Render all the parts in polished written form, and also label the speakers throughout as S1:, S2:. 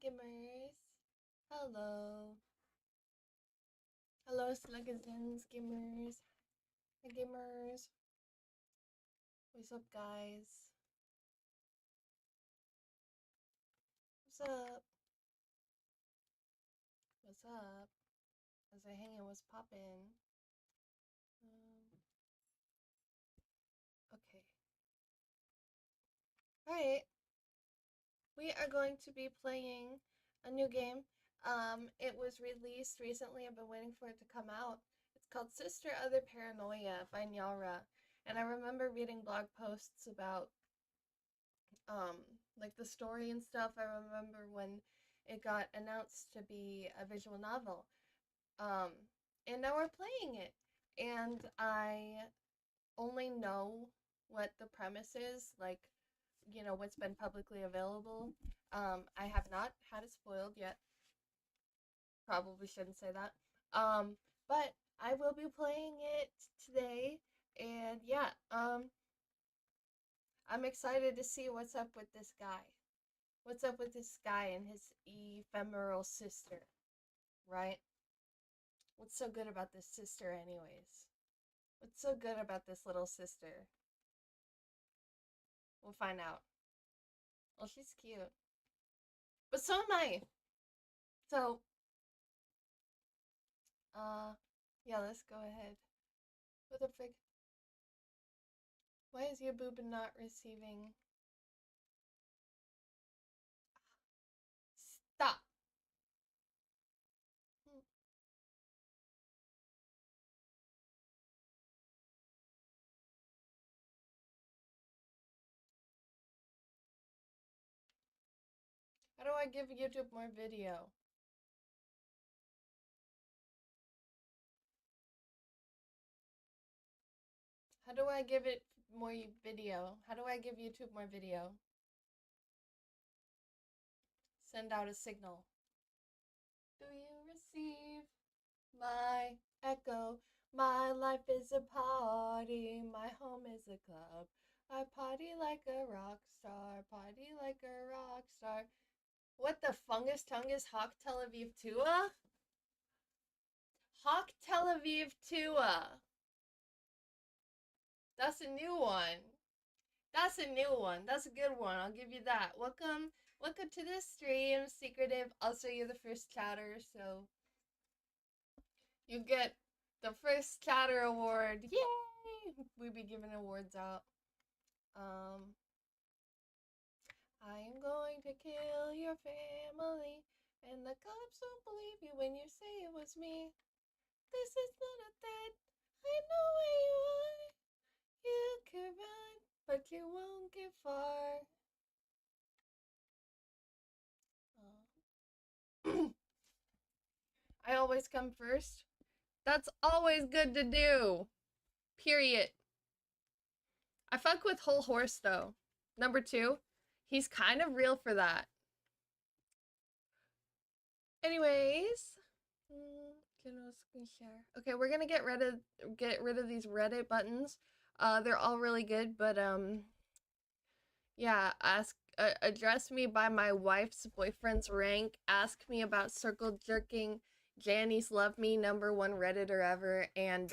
S1: gamers. Hello. Hello, Sluggazins gamers. Hi, gamers. What's up, guys? What's up? What's up? As I hang in, what's poppin'? Okay. Alright. We are going to be playing a new game. It was released recently. I've been waiting for it to come out. It's called Sister Other Paranoia by Nyara. And I remember reading blog posts about like the story and stuff. I remember when it got announced to be a visual novel. And now we're playing it. And I only know what the premise is, like, you know, what's been publicly available. I have not had it spoiled yet. Probably shouldn't say that. But I will be playing it today. And yeah, I'm excited to see what's up with this guy. What's up with this guy and his ephemeral sister, right? What's so good about this sister anyways? What's so good about this little sister? We'll find out. Well, she's cute. But so am I. So, yeah, let's go ahead. What the frick? Why is your boob not receiving? Stop! How do I give YouTube more video? How do I give it more video? How do I give YouTube more video? Send out a signal. Do you receive my echo? My life is a party, my home is a club. I party like a rock star, party like a rock star. What the fungus tungus Hawk Tel Aviv Tua? Hawk Tel Aviv Tua. That's a new one. That's a new one. That's a good one. I'll give you that. Welcome to the stream, Secretive. Also, you're the first chatter, so you get the first chatter award. Yay! We be giving awards out. I am going to kill your family, and the cops won't believe you when you say it was me. This is not a threat. I know where you are. You could run, but you won't get far. I always come first. That's always good to do. Period. I fuck with Whole Horse though. Number 2. He's kind of real for that. Anyways. Okay, we're gonna get rid of these Reddit buttons. They're all really good, but yeah, address me by my wife's boyfriend's rank. Ask me about circle jerking. Janny's love me, #1 Redditor ever, and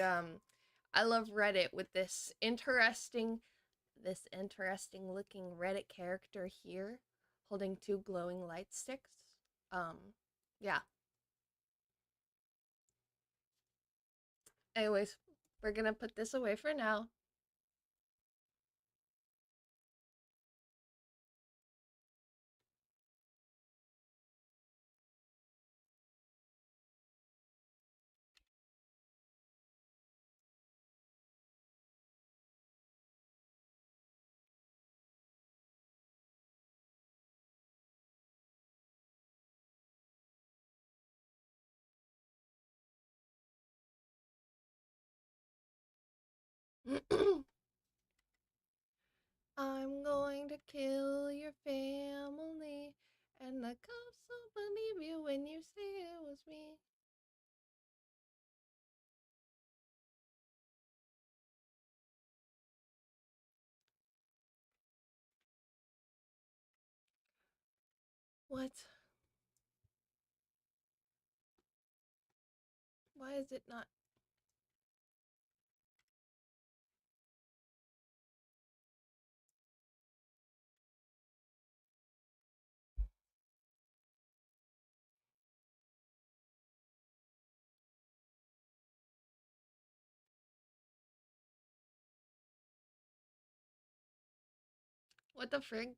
S1: I love Reddit with this interesting looking Reddit character here, holding 2 glowing light sticks. Yeah. Anyways, we're gonna put this away for now. I'm going to kill your family, and the cops won't believe you when you say it was me. What? Why is it not? What the frig?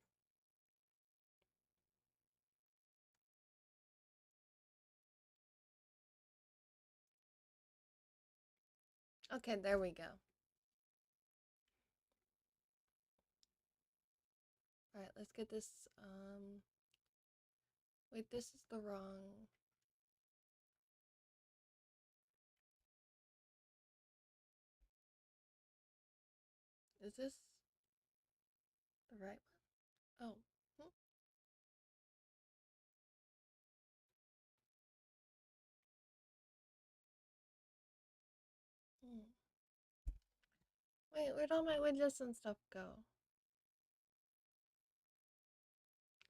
S1: Okay, there we go. Alright, let's get this, wait, this is the wrong... Is this the right one? Oh. Hmm. Wait, where'd all my widgets and stuff go?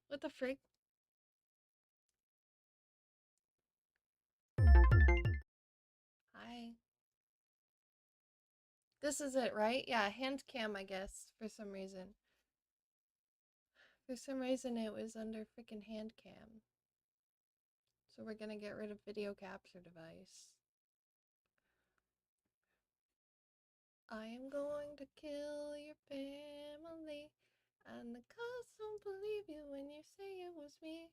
S1: What the freak? Hi. This is it, right? Yeah, hand cam, I guess, for some reason. For some reason, it was under freaking hand cam. So we're gonna get rid of video capture device. I am going to kill your family, and the cops won't believe you when you say it was me.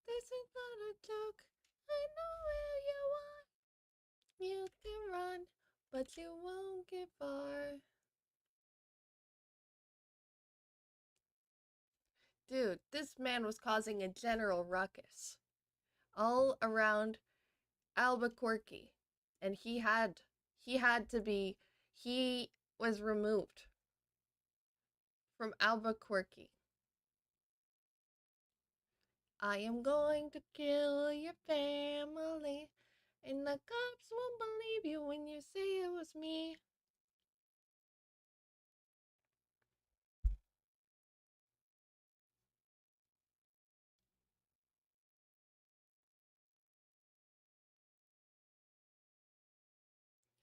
S1: This is not a joke. I know where you are. You can run, but you won't get far. Dude, this man was causing a general ruckus all around Albuquerque, and he was removed from Albuquerque. I am going to kill your family, and the cops won't believe you when you say it was me.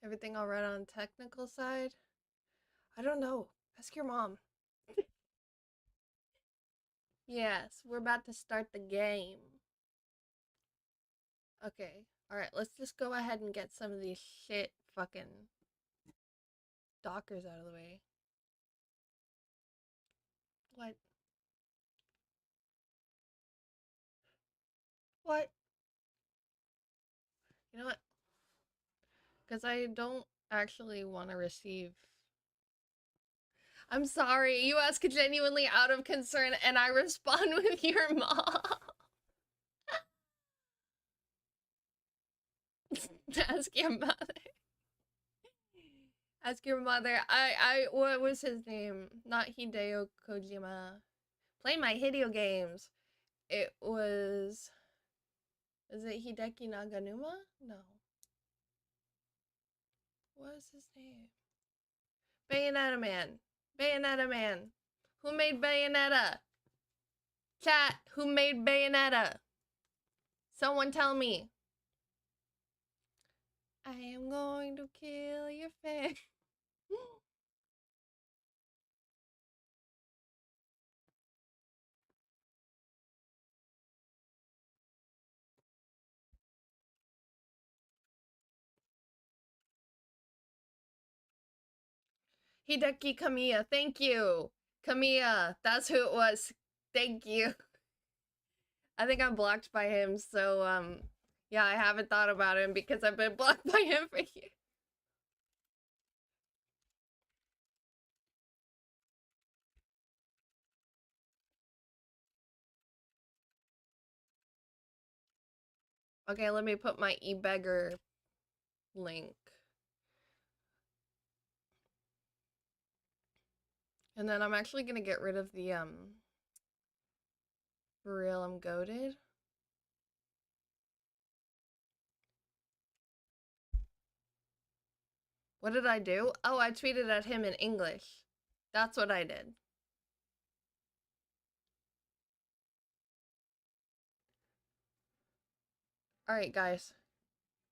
S1: Everything all right on technical side? I don't know. Ask your mom. Yes, we're about to start the game. Okay. Alright, let's just go ahead and get some of these shit fucking dockers out of the way. What? What? You know what? Because I don't actually want to receive... I'm sorry, you ask genuinely out of concern and I respond with your mom. Ask your mother. Ask your mother. What was his name? Not Hideo Kojima. Play my Hideo games. It was... Is it Hideki Naganuma? No. What was his name? Bayonetta Man. Bayonetta Man. Who made Bayonetta? Chat, who made Bayonetta? Someone tell me. I am going to kill your face. Hideki Kamiya, thank you. Kamiya, that's who it was. Thank you. I think I'm blocked by him, so, yeah, I haven't thought about him because I've been blocked by him for years. Okay, let me put my e-beggar link. And then I'm actually gonna get rid of the, for real, I'm goated. What did I do? Oh, I tweeted at him in English. That's what I did. Alright, guys.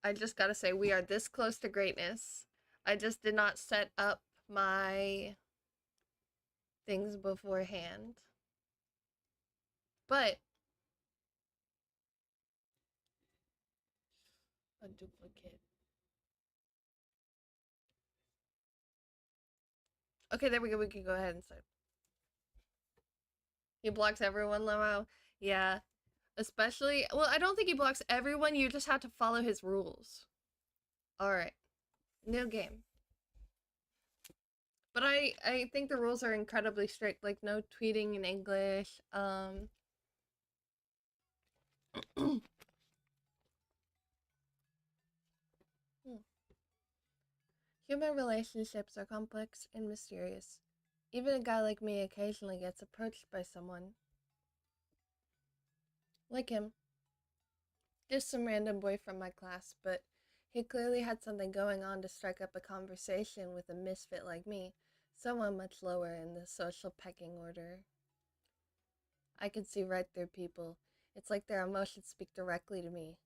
S1: I just gotta say, we are this close to greatness. I just did not set up my things beforehand. But a duplicate. Okay, there we go. We can go ahead and start. He blocks everyone, Lemo. Yeah. Especially, well, I don't think he blocks everyone. You just have to follow his rules. Alright. New game. But I think the rules are incredibly strict. Like, no tweeting in English. Human relationships are complex and mysterious. Even a guy like me occasionally gets approached by someone. Like him. Just some random boy from my class, but he clearly had something going on to strike up a conversation with a misfit like me, someone much lower in the social pecking order. I could see right through people. It's like their emotions speak directly to me.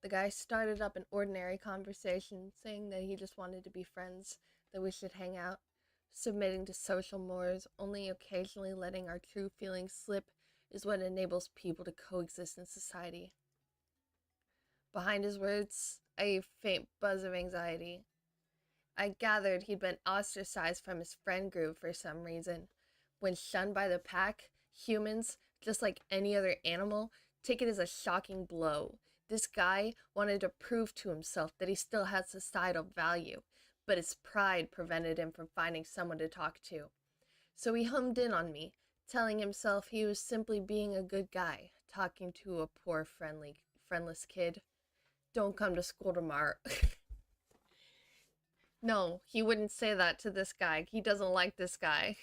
S1: The guy started up an ordinary conversation, saying that he just wanted to be friends, that we should hang out, submitting to social mores, only occasionally letting our true feelings slip is what enables people to coexist in society. Behind his words, a faint buzz of anxiety. I gathered he'd been ostracized from his friend group for some reason. When shunned by the pack, humans, just like any other animal, take it as a shocking blow. This guy wanted to prove to himself that he still had societal value, but his pride prevented him from finding someone to talk to. So he hummed in on me, telling himself he was simply being a good guy, talking to a poor, friendless kid. Don't come to school tomorrow. No, he wouldn't say that to this guy. He doesn't like this guy.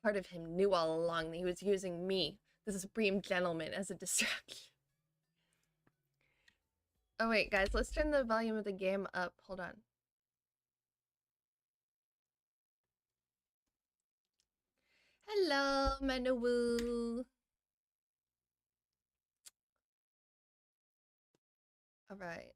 S1: Part of him knew all along that he was using me, this supreme gentleman, as a distraction. Oh wait, guys, let's turn the volume of the game up. Hold on. Hello, Manawoo. Alright.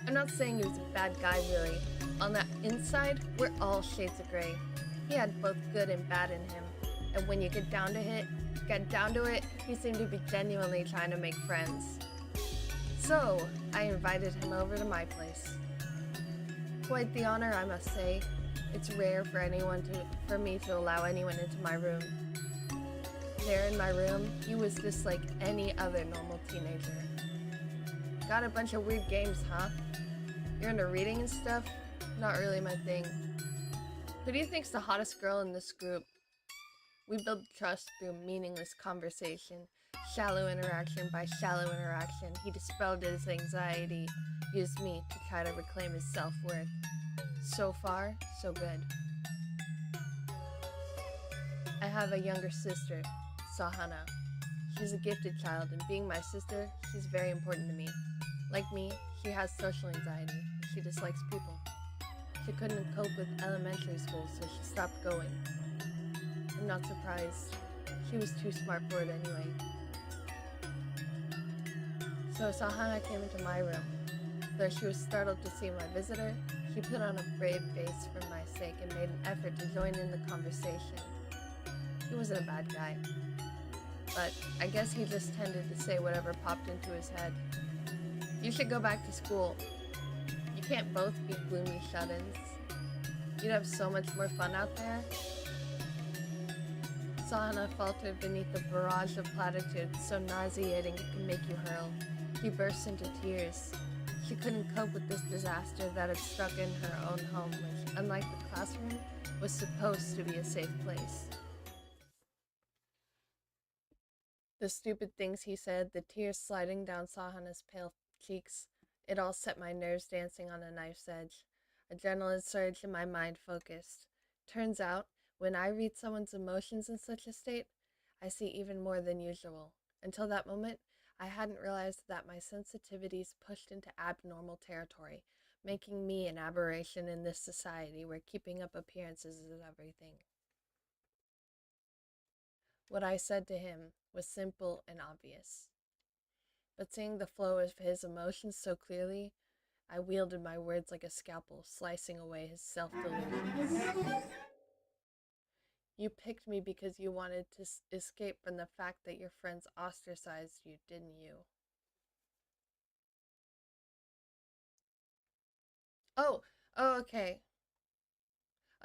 S1: I'm not saying he was a bad guy, really. On the inside, we're all shades of gray. He had both good and bad in him, and when you get down to it, he seemed to be genuinely trying to make friends. So, I invited him over to my place. Quite the honor, I must say. It's rare for me to allow anyone into my room. There in my room, he was just like any other normal teenager. Got a bunch of weird games, huh? You're into reading and stuff? Not really my thing. Who do you think's the hottest girl in this group? We build trust through meaningless conversation, shallow interaction by shallow interaction. He dispelled his anxiety, used me to try to reclaim his self-worth. So far, so good. I have a younger sister, Sahana. She's a gifted child, and being my sister, she's very important to me. Like me, she has social anxiety. She dislikes people. She couldn't cope with elementary school, so she stopped going. I'm not surprised. She was too smart for it anyway. So Sahana came into my room. Though she was startled to see my visitor, she put on a brave face for my sake and made an effort to join in the conversation. He wasn't a bad guy, but I guess he just tended to say whatever popped into his head. You should go back to school. You can't both be gloomy shut-ins. You'd have so much more fun out there. Sahana faltered beneath the barrage of platitudes so nauseating it could make you hurl. He burst into tears. She couldn't cope with this disaster that had struck in her own home, which, unlike the classroom, was supposed to be a safe place. The stupid things he said, the tears sliding down Sahana's pale cheeks, it all set my nerves dancing on a knife's edge. Adrenaline surged and my mind focused. Turns out, when I read someone's emotions in such a state, I see even more than usual. Until that moment, I hadn't realized that my sensitivities pushed into abnormal territory, making me an aberration in this society where keeping up appearances is everything. What I said to him was simple and obvious. But seeing the flow of his emotions so clearly, I wielded my words like a scalpel, slicing away his self-delusions. You picked me because you wanted to escape from the fact that your friends ostracized you, didn't you? Oh, oh, okay.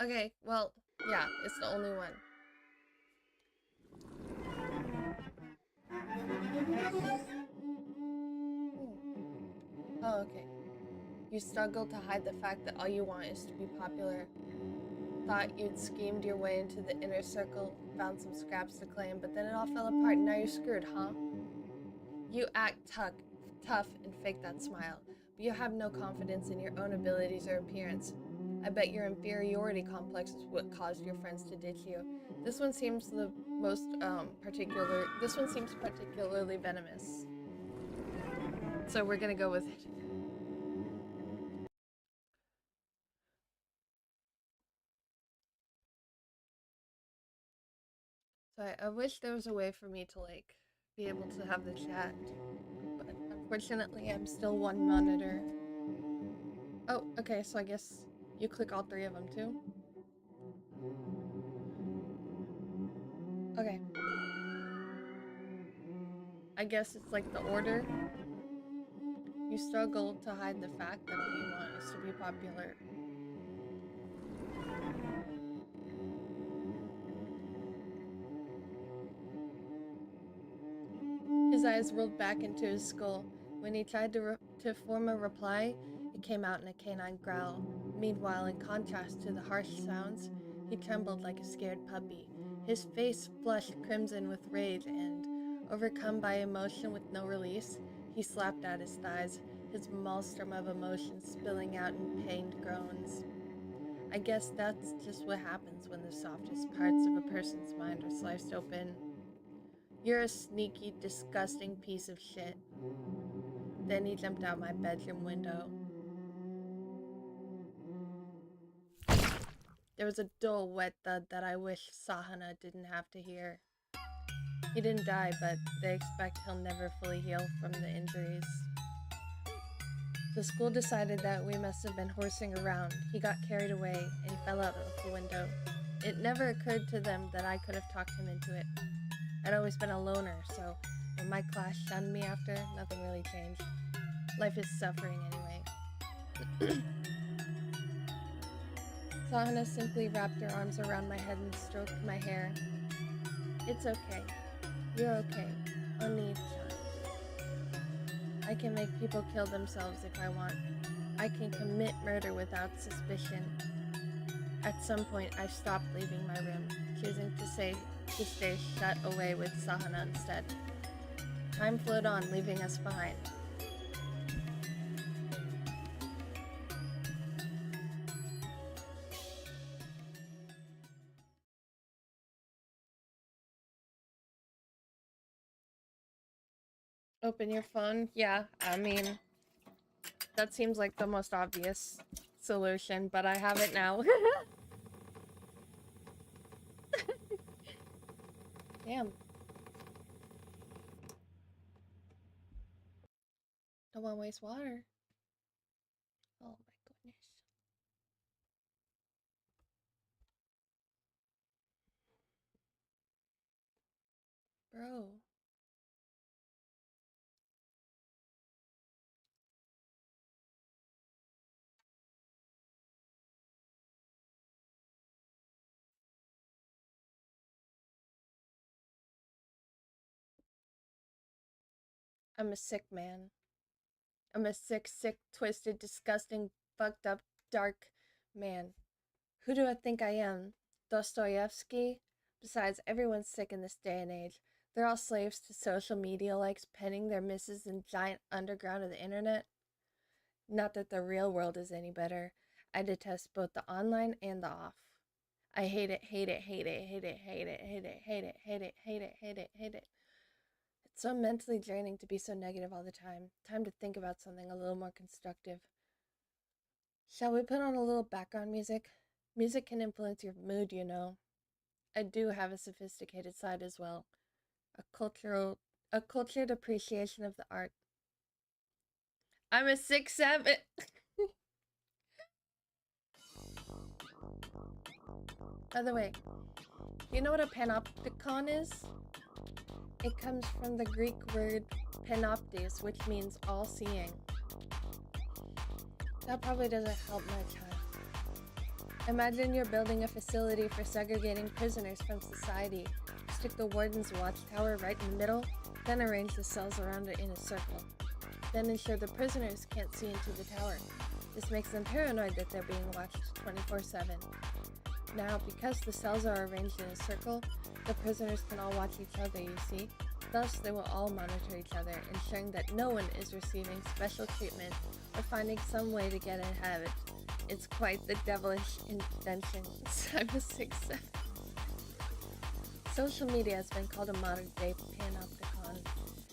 S1: Okay, well, yeah, it's the only one. Oh, okay. You struggle to hide the fact that all you want is to be popular. Thought you'd schemed your way into the inner circle, found some scraps to claim, but then it all fell apart and now you're screwed, huh? You act tough and fake that smile, but you have no confidence in your own abilities or appearance. I bet your inferiority complex is what caused your friends to ditch you. This one seems the most this one seems particularly venomous. So we're gonna go with it. So I wish there was a way for me to like be able to have the chat, but unfortunately I'm still one monitor. Oh, okay, so I guess you click all three of them too? Okay. I guess it's like the order. You struggle to hide the fact that all you want is to be popular. His eyes rolled back into his skull. When he tried to form a reply, it came out in a canine growl. Meanwhile, in contrast to the harsh sounds, he trembled like a scared puppy. His face flushed crimson with rage and, overcome by emotion with no release, he slapped at his thighs, his maelstrom of emotions spilling out in pained groans. I guess that's just what happens when the softest parts of a person's mind are sliced open. You're a sneaky, disgusting piece of shit. Then he jumped out my bedroom window. There was a dull, wet thud that I wish Sahana didn't have to hear. He didn't die, but they expect he'll never fully heal from the injuries. The school decided that we must have been horsing around. He got carried away, and he fell out of the window. It never occurred to them that I could have talked him into it. I'd always been a loner, so when my class shunned me after, nothing really changed. Life is suffering anyway. Sahana simply wrapped her arms around my head and stroked my hair. It's okay. You're okay. Oni-chan. I can make people kill themselves if I want. I can commit murder without suspicion. At some point, I stopped leaving my room, choosing to stay shut away with Sahana instead. Time flowed on, leaving us behind. Open your phone? Yeah, I mean, that seems like the most obvious solution, but I have it now. Damn. Don't want to waste water. Oh my goodness. Bro. I'm a sick man. I'm a sick, twisted, disgusting, fucked up, dark man. Who do I think I am? Dostoevsky? Besides, everyone's sick in this day and age. They're all slaves to social media likes, penning their misses in giant underground of the internet. Not that the real world is any better. I detest both the online and the off. I hate it, hate it, hate it, hate it, hate it, hate it, hate it, hate it, hate it, hate it, hate it. It's so mentally draining to be so negative all the time. Time to think about something a little more constructive. Shall we put on a little background music? Music can influence your mood, you know. I do have a sophisticated side as well. A cultured appreciation of the art. I'm a 6'7". By the way, you know what a panopticon is? It comes from the Greek word panoptes, which means all-seeing. That probably doesn't help much, huh? Imagine you're building a facility for segregating prisoners from society. Stick the warden's watchtower right in the middle, then arrange the cells around it in a circle. Then ensure the prisoners can't see into the tower. This makes them paranoid that they're being watched 24/7. Now, because the cells are arranged in a circle, the prisoners can all watch each other, you see? Thus, they will all monitor each other, ensuring that no one is receiving special treatment or finding some way to get ahead. It's quite the devilish invention. I'm a 6'7". Social media has been called a modern-day panopticon.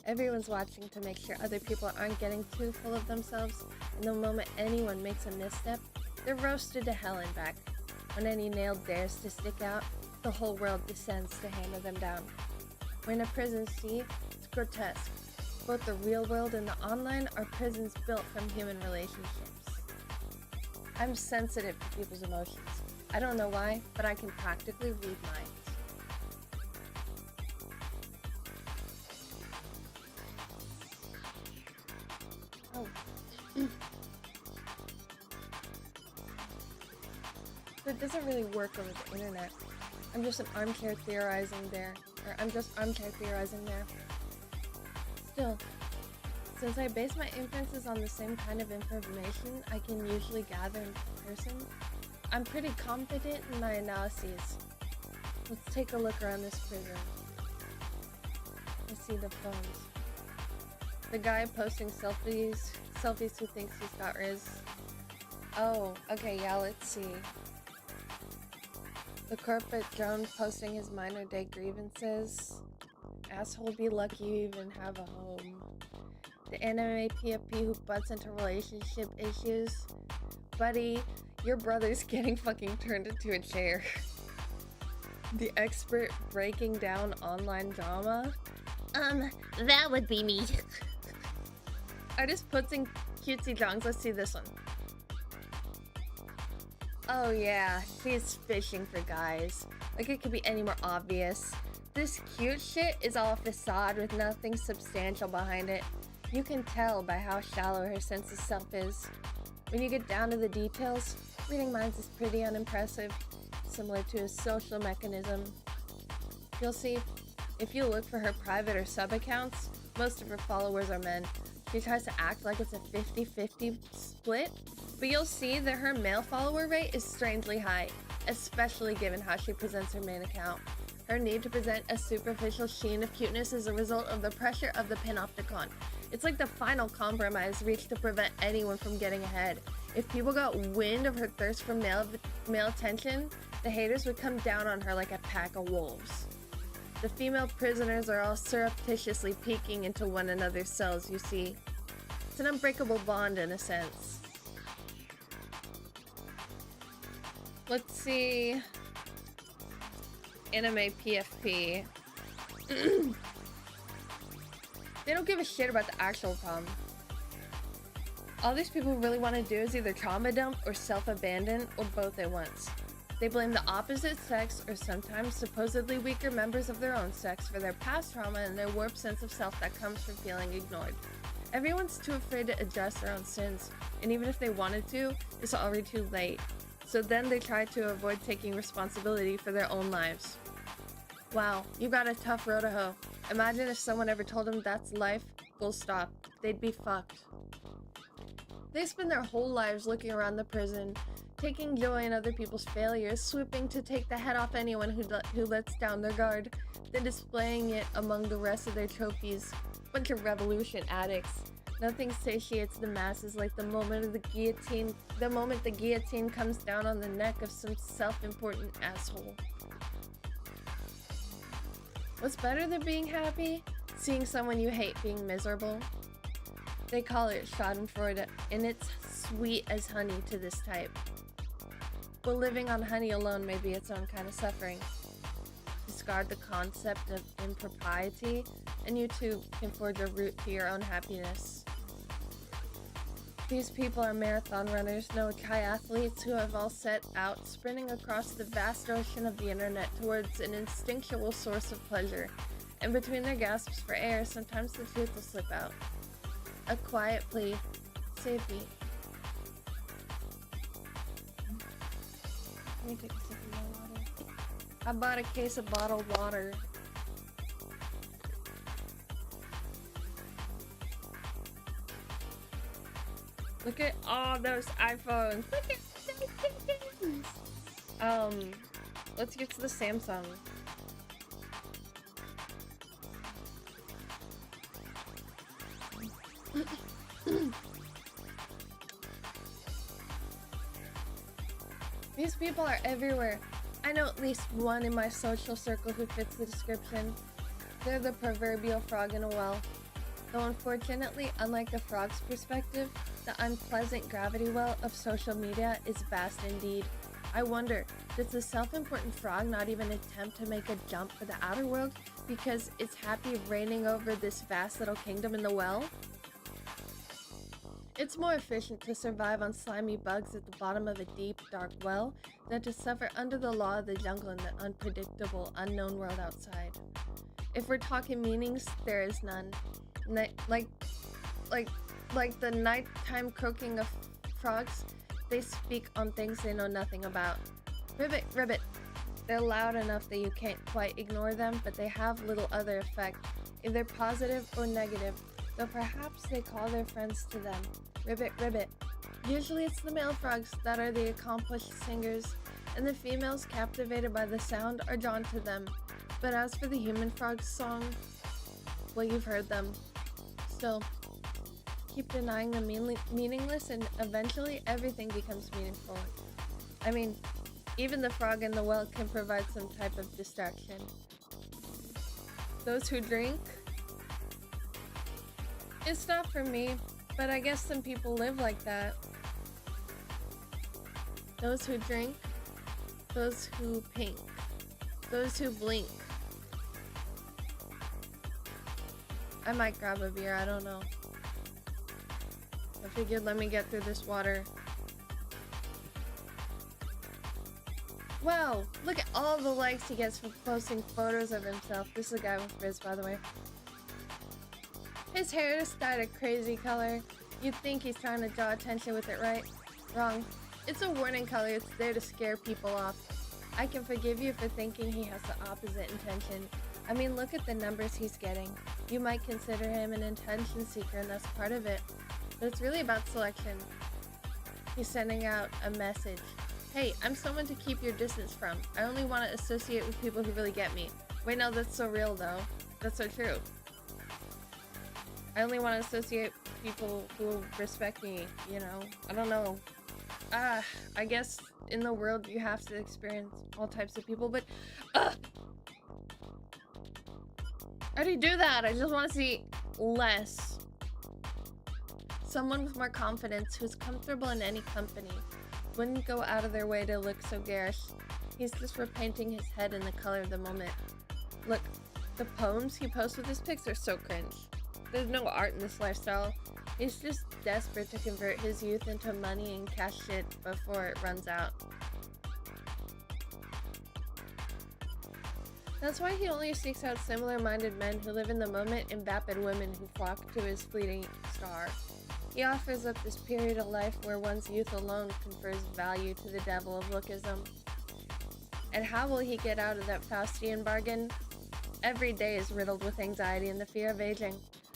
S1: Everyone's watching to make sure other people aren't getting too full of themselves, and the moment anyone makes a misstep, they're roasted to hell and back. When any nail dares to stick out, the whole world descends to hammer them down. We're in a prison, see? It's grotesque. Both the real world and the online are prisons built from human relationships. I'm sensitive to people's emotions. I don't know why, but I can practically read minds. Oh. So it doesn't really work over the internet. I'm just armchair theorizing there. Still, since I base my inferences on the same kind of information I can usually gather in person, I'm pretty confident in my analyses. Let's take a look around this prison. Let's see the phones. The guy posting selfies who thinks he's got Riz. Oh, okay, yeah, let's see. The corporate drone posting his minor day grievances. Asshole be lucky you even have a home. The anime PFP who butts into relationship issues. Buddy, your brother's getting fucking turned into a chair. The expert breaking down online drama.
S2: That would be me.
S1: Artist puts in cutesy drawings. Let's see this one. Oh yeah, she's fishing for guys. Like it could be any more obvious. This cute shit is all a facade with nothing substantial behind it. You can tell by how shallow her sense of self is. When you get down to the details, reading minds is pretty unimpressive, similar to a social mechanism. You'll see, if you look for her private or sub accounts, most of her followers are men. She tries to act like it's a 50-50 split, but you'll see that her male follower rate is strangely high, especially given how she presents her main account. Her need to present a superficial sheen of cuteness is a result of the pressure of the panopticon. It's like the final compromise reached to prevent anyone from getting ahead. If people got wind of her thirst for male attention, the haters would come down on her like a pack of wolves. The female prisoners are all surreptitiously peeking into one another's cells, you see. It's an unbreakable bond in a sense. Let's see. Anime PFP. They don't give a shit about the actual problem. All these people really want to do is either trauma dump or self-abandon or both at once. They blame the opposite sex or sometimes supposedly weaker members of their own sex for their past trauma and their warped sense of self that comes from feeling ignored. Everyone's too afraid to address their own sins, and even if they wanted to, it's already too late. So then they try to avoid taking responsibility for their own lives. Wow, you got a tough road to hoe. Imagine if someone ever told them that's life, full stop. They'd be fucked. They spend their whole lives looking around the prison, taking joy in other people's failures, swooping to take the head off anyone who lets down their guard, then displaying it among the rest of their trophies. Bunch of revolution addicts. Nothing satiates the masses like the moment the guillotine comes down on the neck of some self-important asshole. What's better than being happy? Seeing someone you hate being miserable. They call it schadenfreude, and it's sweet as honey to this type. But living on honey alone may be its own kind of suffering. discard the concept of impropriety, and you too can forge a route to your own happiness. These people are marathon runners, no triathletes who have all set out sprinting across the vast ocean of the internet towards an instinctual source of pleasure. And between their gasps for air, sometimes the truth will slip out. A quiet plea, save me. Let me take a sip of my water. I bought a case of bottled water. Look at all those iPhones. Look at those things. Let's get to the Samsung. These people are everywhere. I know at least one in my social circle who fits the description. They're the proverbial frog in a well. Though unfortunately, unlike the frog's perspective, the unpleasant gravity well of social media is vast indeed. I wonder, does the self-important frog not even attempt to make a jump for the outer world because it's happy reigning over this vast little kingdom in the well? It's more efficient to survive on slimy bugs at the bottom of a deep, dark well than to suffer under the law of the jungle in the unpredictable, unknown world outside. If we're talking meanings, there is none. Like the nighttime croaking of frogs, they speak on things they know nothing about. Ribbit, ribbit. They're loud enough that you can't quite ignore them, but they have little other effect, either positive or negative, though perhaps they call their friends to them. Ribbit, ribbit. Usually it's the male frogs that are the accomplished singers, and the females captivated by the sound are drawn to them. But as for the human frog's song, well, you've heard them. Still, keep denying the meaningless and eventually everything becomes meaningful. I mean, even the frog in the well can provide some type of distraction. Those who drink? It's not for me, but I guess some people live like that. Those who drink, those who pink, those who blink. I might grab a beer, I don't know. I figured let me get through this water. Wow, look at all the likes he gets for posting photos of himself. This is a guy with frizz, by the way. His hair is dyed a crazy color. You'd think he's trying to draw attention with it, right? Wrong. It's a warning color, it's there to scare people off. I can forgive you for thinking he has the opposite intention. I mean, look at the numbers he's getting. You might consider him an attention seeker, and that's part of it. But it's really about selection. He's sending out a message. Hey, I'm someone to keep your distance from. I only want to associate with people who really get me. Wait, no, that's so real, though. That's so true. I only want to associate with people who respect me, you know? I don't know. I guess in the world you have to experience all types of people, but I already do that. I just want to see less. Someone with more confidence who's comfortable in any company wouldn't go out of their way to look so garish. He's just repainting his head in the color of the moment. Look, the poems he posts with his pics are so cringe. There's no art in this lifestyle. He's just desperate to convert his youth into money and cash shit before it runs out. That's why he only seeks out similar-minded men who live in the moment and vapid women who flock to his fleeting star. He offers up this period of life where one's youth alone confers value to the devil of lookism. And how will he get out of that Faustian bargain? Every day is riddled with anxiety and the fear of aging.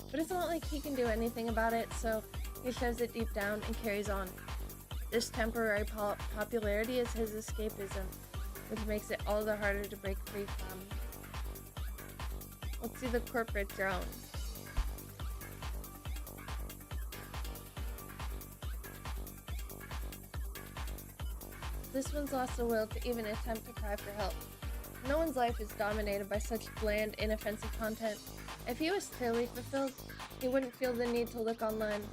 S1: But it's not like he can do anything about it, so he shoves it deep down and carries on. This temporary popularity is his escapism, which makes it all the harder to break free from. Let's see the corporate drone. This one's lost the will to even attempt to cry for help. No one's life is dominated by such bland, inoffensive content. If he was truly fulfilled, he wouldn't feel the need to look online,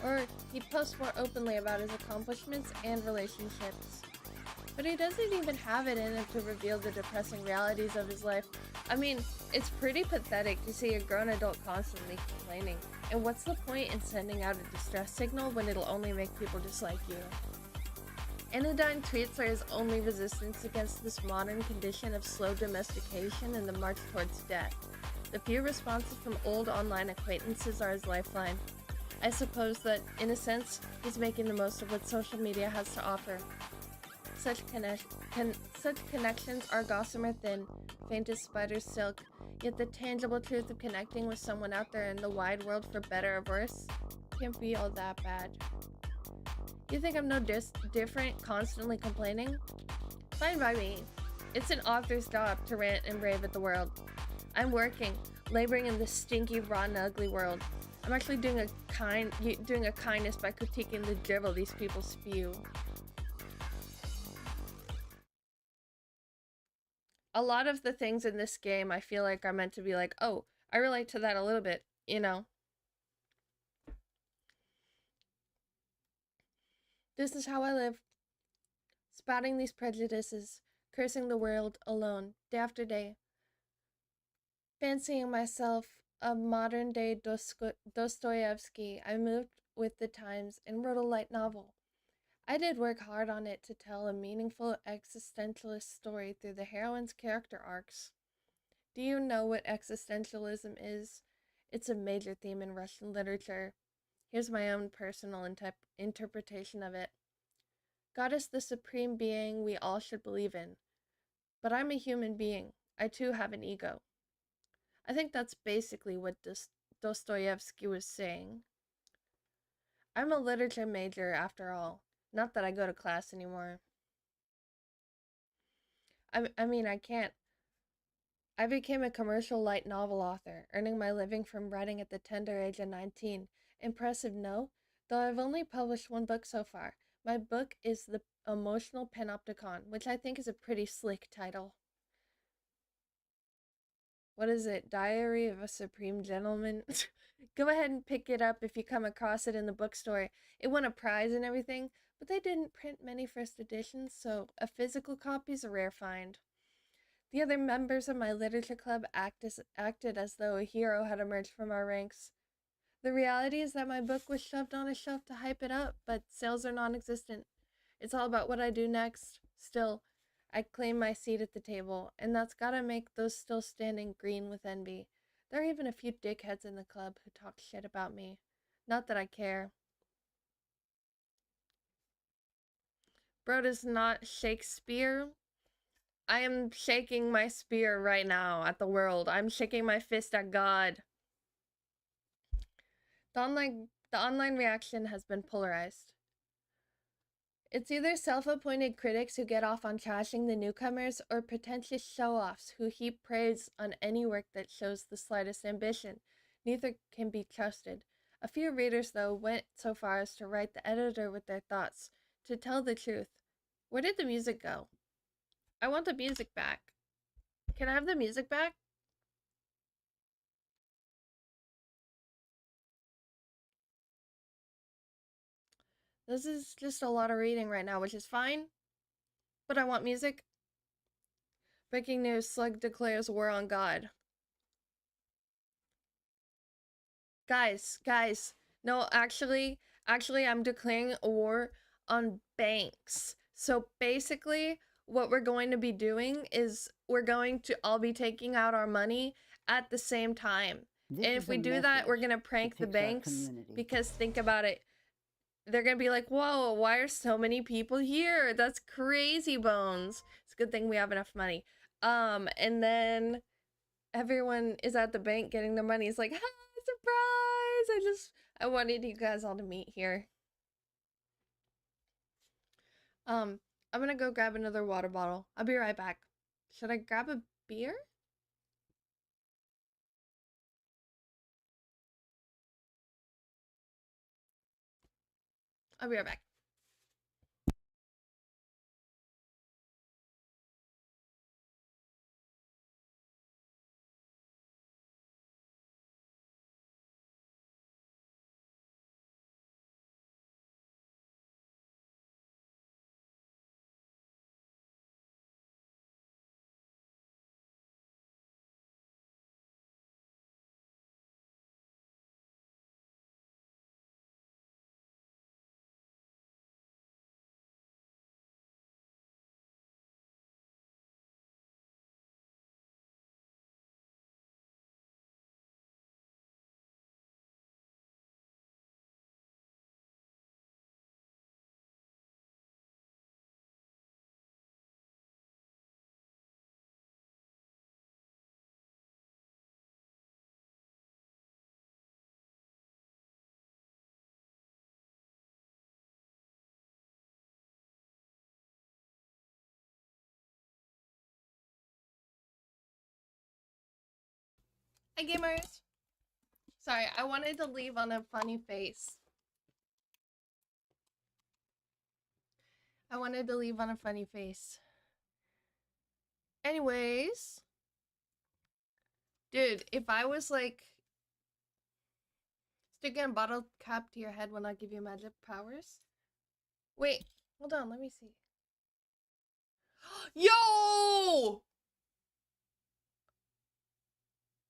S1: or he'd post more openly about his accomplishments and relationships. But he doesn't even have it in him to reveal the depressing realities of his life. I mean, it's pretty pathetic to see a grown adult constantly complaining. And what's the point in sending out a distress signal when it'll only make people dislike you? Anodyne treats are his only resistance against this modern condition of slow domestication and the march towards death. The few responses from old online acquaintances are his lifeline. I suppose that, in a sense, he's making the most of what social media has to offer. Such connections are gossamer thin, faint as spider's silk, yet the tangible truth of connecting with someone out there in the wide world, for better or worse, can't be all that bad. You think I'm no different, constantly complaining? Fine by me. It's an author's job to rant and rave at the world. I'm working, laboring in this stinky, rotten, ugly world. I'm actually doing a kindness by critiquing the drivel these people spew. A lot of the things in this game I feel like are meant to be like, oh, I relate to that a little bit, you know? This is how I live. Spouting these prejudices, cursing the world alone, day after day. Fancying myself a modern-day Dostoevsky, I moved with the times and wrote a light novel. I did work hard on it to tell a meaningful existentialist story through the heroine's character arcs. Do you know what existentialism is? It's a major theme in Russian literature. Here's my own personal interpretation of it. God is the supreme being we all should believe in. But I'm a human being. I too have an ego. I think that's basically what Dostoevsky was saying. I'm a literature major after all. Not that I go to class anymore. I mean, I can't. I became a commercial light novel author, earning my living from writing at the tender age of 19. Impressive, no? Though I've only published one book so far. My book is The Emotional Panopticon, which I think is a pretty slick title. What is it? Diary of a Supreme Gentleman? Go ahead and pick it up if you come across it in the bookstore. It won a prize and everything, but they didn't print many first editions, so a physical copy's a rare find. The other members of my literature club acted as though a hero had emerged from our ranks. The reality is that my book was shoved on a shelf to hype it up, but sales are non-existent. It's all about what I do next. Still, I claim my seat at the table, and that's gotta make those still standing green with envy. There are even a few dickheads in the club who talk shit about me. Not that I care. Bro does not Shakespeare. I am shaking my spear right now at the world. I'm shaking my fist at God. The online reaction has been polarized. It's either self-appointed critics who get off on trashing the newcomers or pretentious show-offs who heap praise on any work that shows the slightest ambition. Neither can be trusted. A few readers, though, went so far as to write the editor with their thoughts. To tell the truth, where did the music go? I want the music back. Can I have the music back? This is just a lot of reading right now, which is fine, but I want music. Breaking news, Slug declares war on God. Guys, no, actually, I'm declaring a war on banks. So basically, what we're going to be doing is we're going to all be taking out our money at the same time. And if we do that, we're going to prank the banks, because think about it. They're going to be like, whoa, why are so many people here? That's crazy bones. It's a good thing we have enough money. And then everyone is at the bank getting their money. It's like, surprise! I wanted you guys all to meet here. I'm gonna go grab another water bottle. I'll be right back. Should I grab a beer? I'll be right back. Hi, gamers. Sorry, I wanted to leave on a funny face. I wanted to leave on a funny face. Anyways. Dude, if I was like sticking a bottle cap to your head when I give you magic powers. Wait, hold on, let me see. Yo!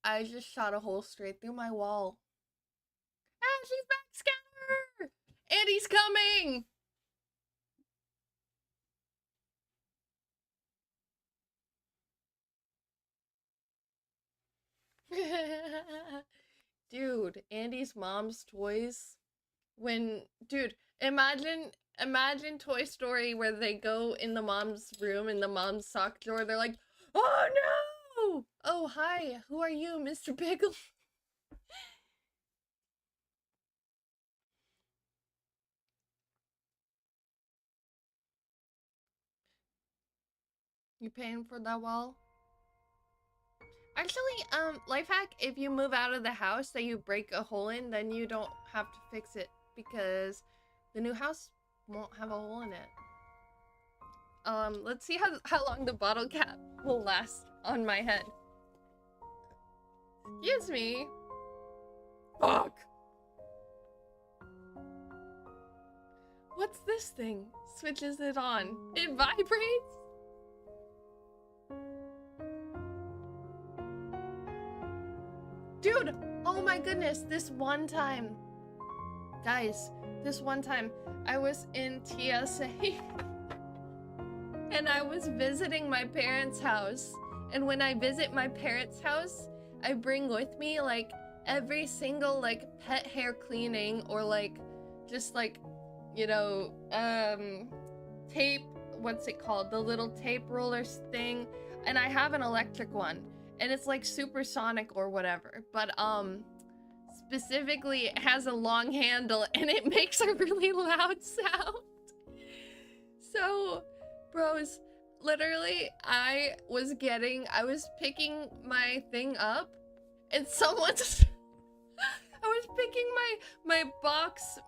S1: I just shot a hole straight through my wall. Ah, she's back, Scatter! And he's coming! Dude, Andy's mom's toys. Dude, imagine Toy Story where they go in the mom's room in the mom's sock drawer. They're like, oh no! Oh, hi. Who are you, Mr. Pickle? You paying for that wall? Actually, life hack, if you move out of the house that you break a hole in, then you don't have to fix it because the new house won't have a hole in it. Let's see how long the bottle cap will last on my head. Excuse me. Fuck. What's this thing? Switches it on. It vibrates? Dude, oh my goodness, this one time. Guys, this one time I was in TSA and I was visiting my parents' house. And when I visit my parents' house, I bring with me like every single like pet hair cleaning or like just like, you know, tape, what's it called? The little tape rollers thing. And I have an electric one. And it's like supersonic or whatever. But specifically it has a long handle and it makes a really loud sound. So, bros, literally I was picking my thing up and someone's I was picking my box,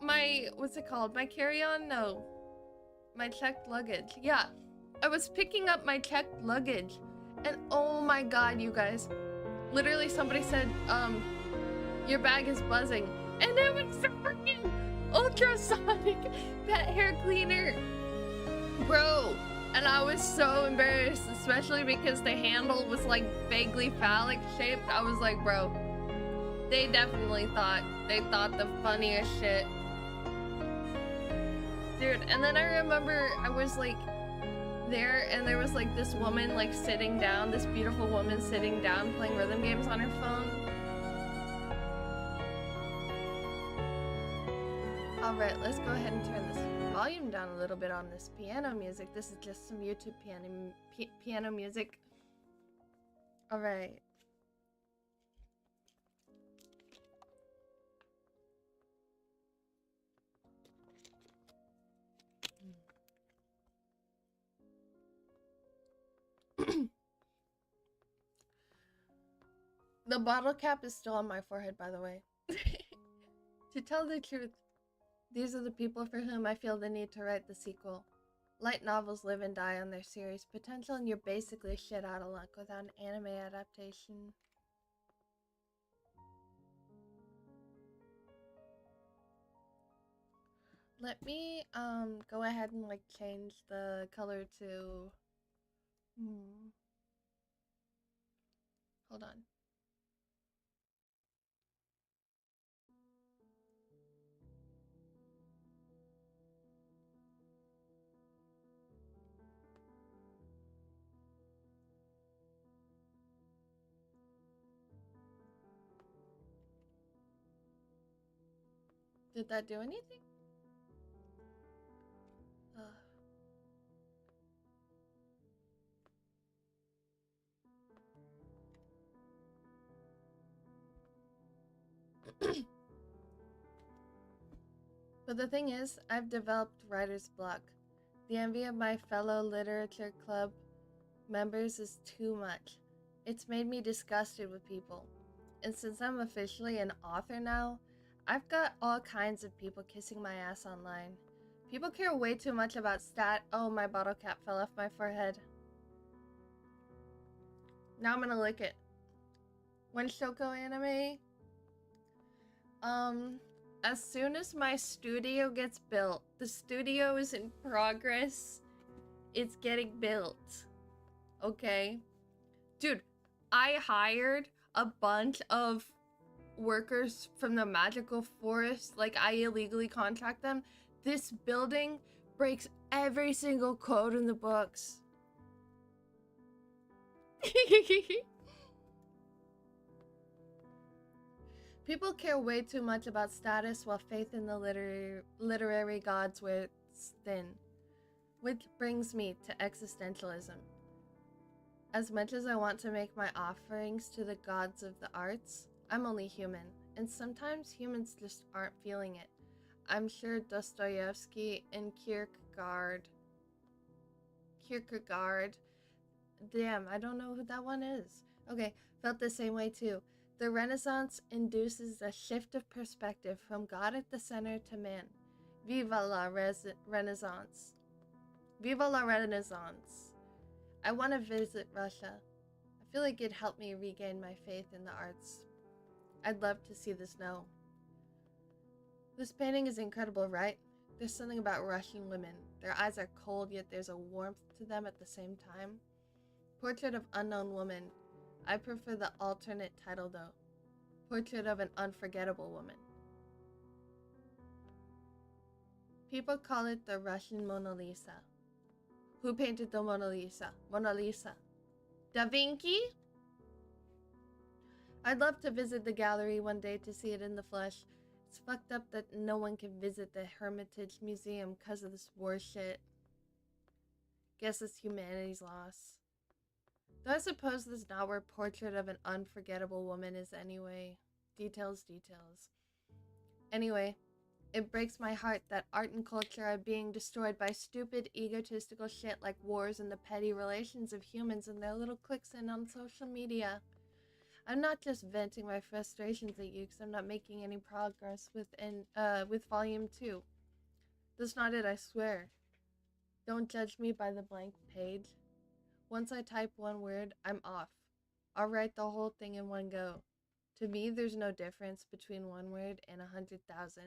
S1: what's it called? My carry-on? No. My checked luggage. Yeah. I was picking up my checked luggage and oh my god, you guys. Literally somebody said, your bag is buzzing. And it was the freaking ultrasonic pet hair cleaner. Bro. And I was so embarrassed, especially because the handle was like vaguely phallic shaped. I was like, bro, they definitely thought the funniest shit. Dude, and then I remember I was like there and there was like this woman like sitting down, this beautiful woman sitting down playing rhythm games on her phone. Alright, let's go ahead and turn this volume down a little bit on this piano music. This is just some YouTube piano music. Alright. The bottle cap is still on my forehead, by the way. To tell the truth, these are the people for whom I feel the need to write the sequel. Light novels live and die on their series potential, and you're basically shit out of luck without an anime adaptation. Let me go ahead and like change the color to hold on. Did that do anything? But the thing is, I've developed writer's block. The envy of my fellow literature club members is too much. It's made me disgusted with people. And since I'm officially an author now, I've got all kinds of people kissing my ass online. People care way too much about stat. Oh, my bottle cap fell off my forehead. Now I'm gonna lick it. When Shoko anime? As soon as my studio gets built, the studio is in progress. It's getting built. Okay? Dude, I hired a bunch of workers from the magical forest. Like, I illegally contract them. This building breaks every single code in the books. People care way too much about status while faith in the literary gods wears thin. Which brings me to existentialism. As much as I want to make my offerings to the gods of the arts, I'm only human, and sometimes humans just aren't feeling it. I'm sure Dostoevsky and Kierkegaard, damn, I don't know who that one is. Okay, felt the same way too. The Renaissance induces a shift of perspective from God at the center to man. Viva la Renaissance. Viva la Renaissance. I want to visit Russia. I feel like it'd help me regain my faith in the arts. I'd love to see the snow. This painting is incredible, right? There's something about Russian women. Their eyes are cold, yet there's a warmth to them at the same time. Portrait of Unknown Woman. I prefer the alternate title though. Portrait of an Unforgettable Woman. People call it the Russian Mona Lisa. Who painted the Mona Lisa? Mona Lisa. Da Vinci? I'd love to visit the gallery one day to see it in the flesh. It's fucked up that no one can visit the Hermitage Museum because of this war shit. Guess it's humanity's loss. Though I suppose that's not where Portrait of an Unforgettable Woman is anyway. Details. Anyway, it breaks my heart that art and culture are being destroyed by stupid, egotistical shit like wars and the petty relations of humans and their little cliques and on social media. I'm not just venting my frustrations at you because I'm not making any progress with Volume 2. That's not it, I swear. Don't judge me by the blank page. Once I type one word, I'm off. I'll write the whole thing in one go. To me, there's no difference between one word and 100,000.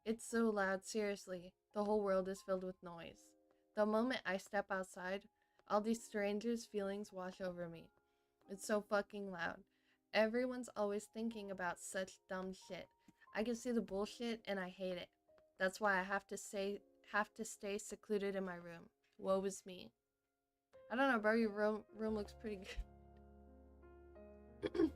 S1: It's so loud, seriously. The whole world is filled with noise. The moment I step outside, all these strangers' feelings wash over me. It's so fucking loud. Everyone's always thinking about such dumb shit. I can see the bullshit and I hate it. That's why I have to stay secluded in my room. Woe is me. I don't know, bro, your room looks pretty good.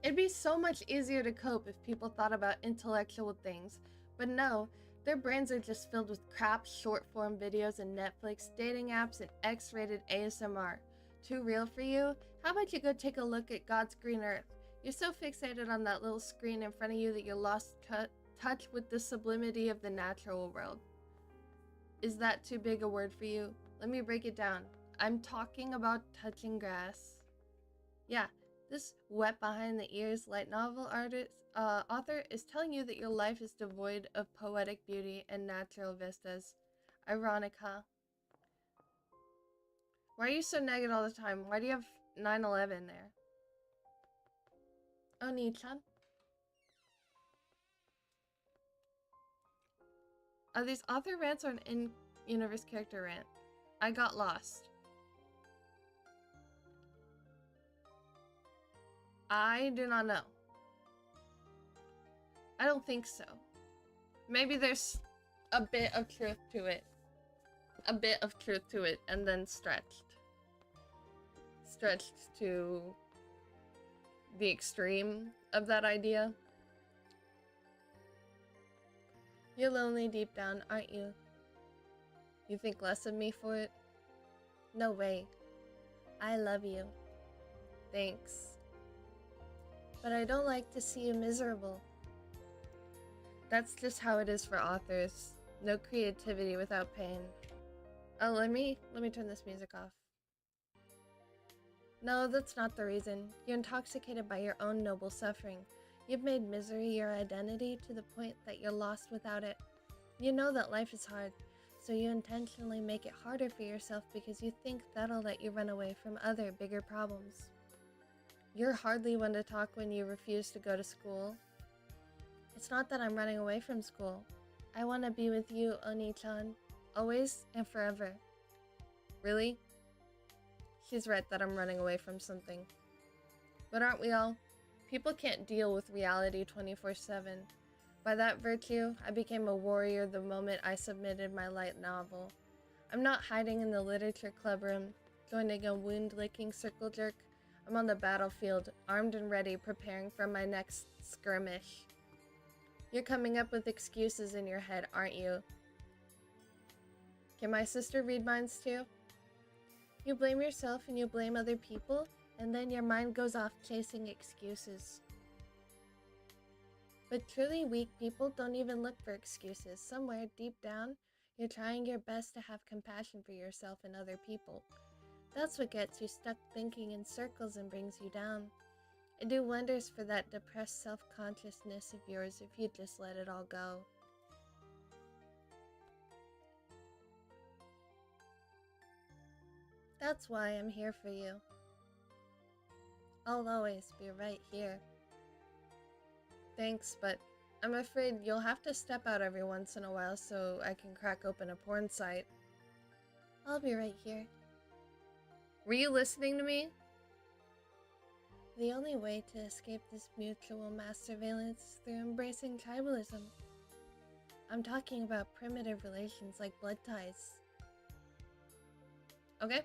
S1: It'd be so much easier to cope if people thought about intellectual things. But no, their brains are just filled with crap, short-form videos and Netflix, dating apps, and X-rated ASMR. Too real for you? How about you go take a look at God's green earth? You're so fixated on that little screen in front of you that you lost touch with the sublimity of the natural world. Is that too big a word for you? Let me break it down. I'm talking about touching grass. Yeah, this wet behind the ears light novel author is telling you that your life is devoid of poetic beauty and natural vistas. Ironic, huh? Why are you so negative all the time? Why do you have 9/11 there? Oh, Nichan? Are these author rants or an in-universe character rant? I got lost. I do not know. I don't think so. Maybe there's a bit of truth to it. A bit of truth to it, and then stretched. Stretched to the extreme of that idea. You're lonely deep down, aren't you? You think less of me for it? No way. I love you. Thanks. But I don't like to see you miserable. That's just how it is for authors. No creativity without pain. Oh, let me turn this music off. No, that's not the reason. You're intoxicated by your own noble suffering. You've made misery your identity to the point that you're lost without it. You know that life is hard, so you intentionally make it harder for yourself because you think that'll let you run away from other, bigger problems. You're hardly one to talk when you refuse to go to school. It's not that I'm running away from school. I want to be with you, Oni-chan. Always and forever. Really? She's right that I'm running away from something. But aren't we all? People can't deal with reality 24/7. By that virtue, I became a warrior the moment I submitted my light novel. I'm not hiding in the literature club room, joining a wound-licking circle jerk. I'm on the battlefield, armed and ready, preparing for my next skirmish. You're coming up with excuses in your head, aren't you? Can my sister read minds too? You blame yourself and you blame other people, and then your mind goes off chasing excuses. But truly weak people don't even look for excuses. Somewhere deep down, you're trying your best to have compassion for yourself and other people. That's what gets you stuck thinking in circles and brings you down. It'd do wonders for that depressed self-consciousness of yours if you'd just let it all go. That's why I'm here for you. I'll always be right here. Thanks, but I'm afraid you'll have to step out every once in a while so I can crack open a porn site. I'll be right here. Were you listening to me? The only way to escape this mutual mass surveillance is through embracing tribalism. I'm talking about primitive relations like blood ties. Okay.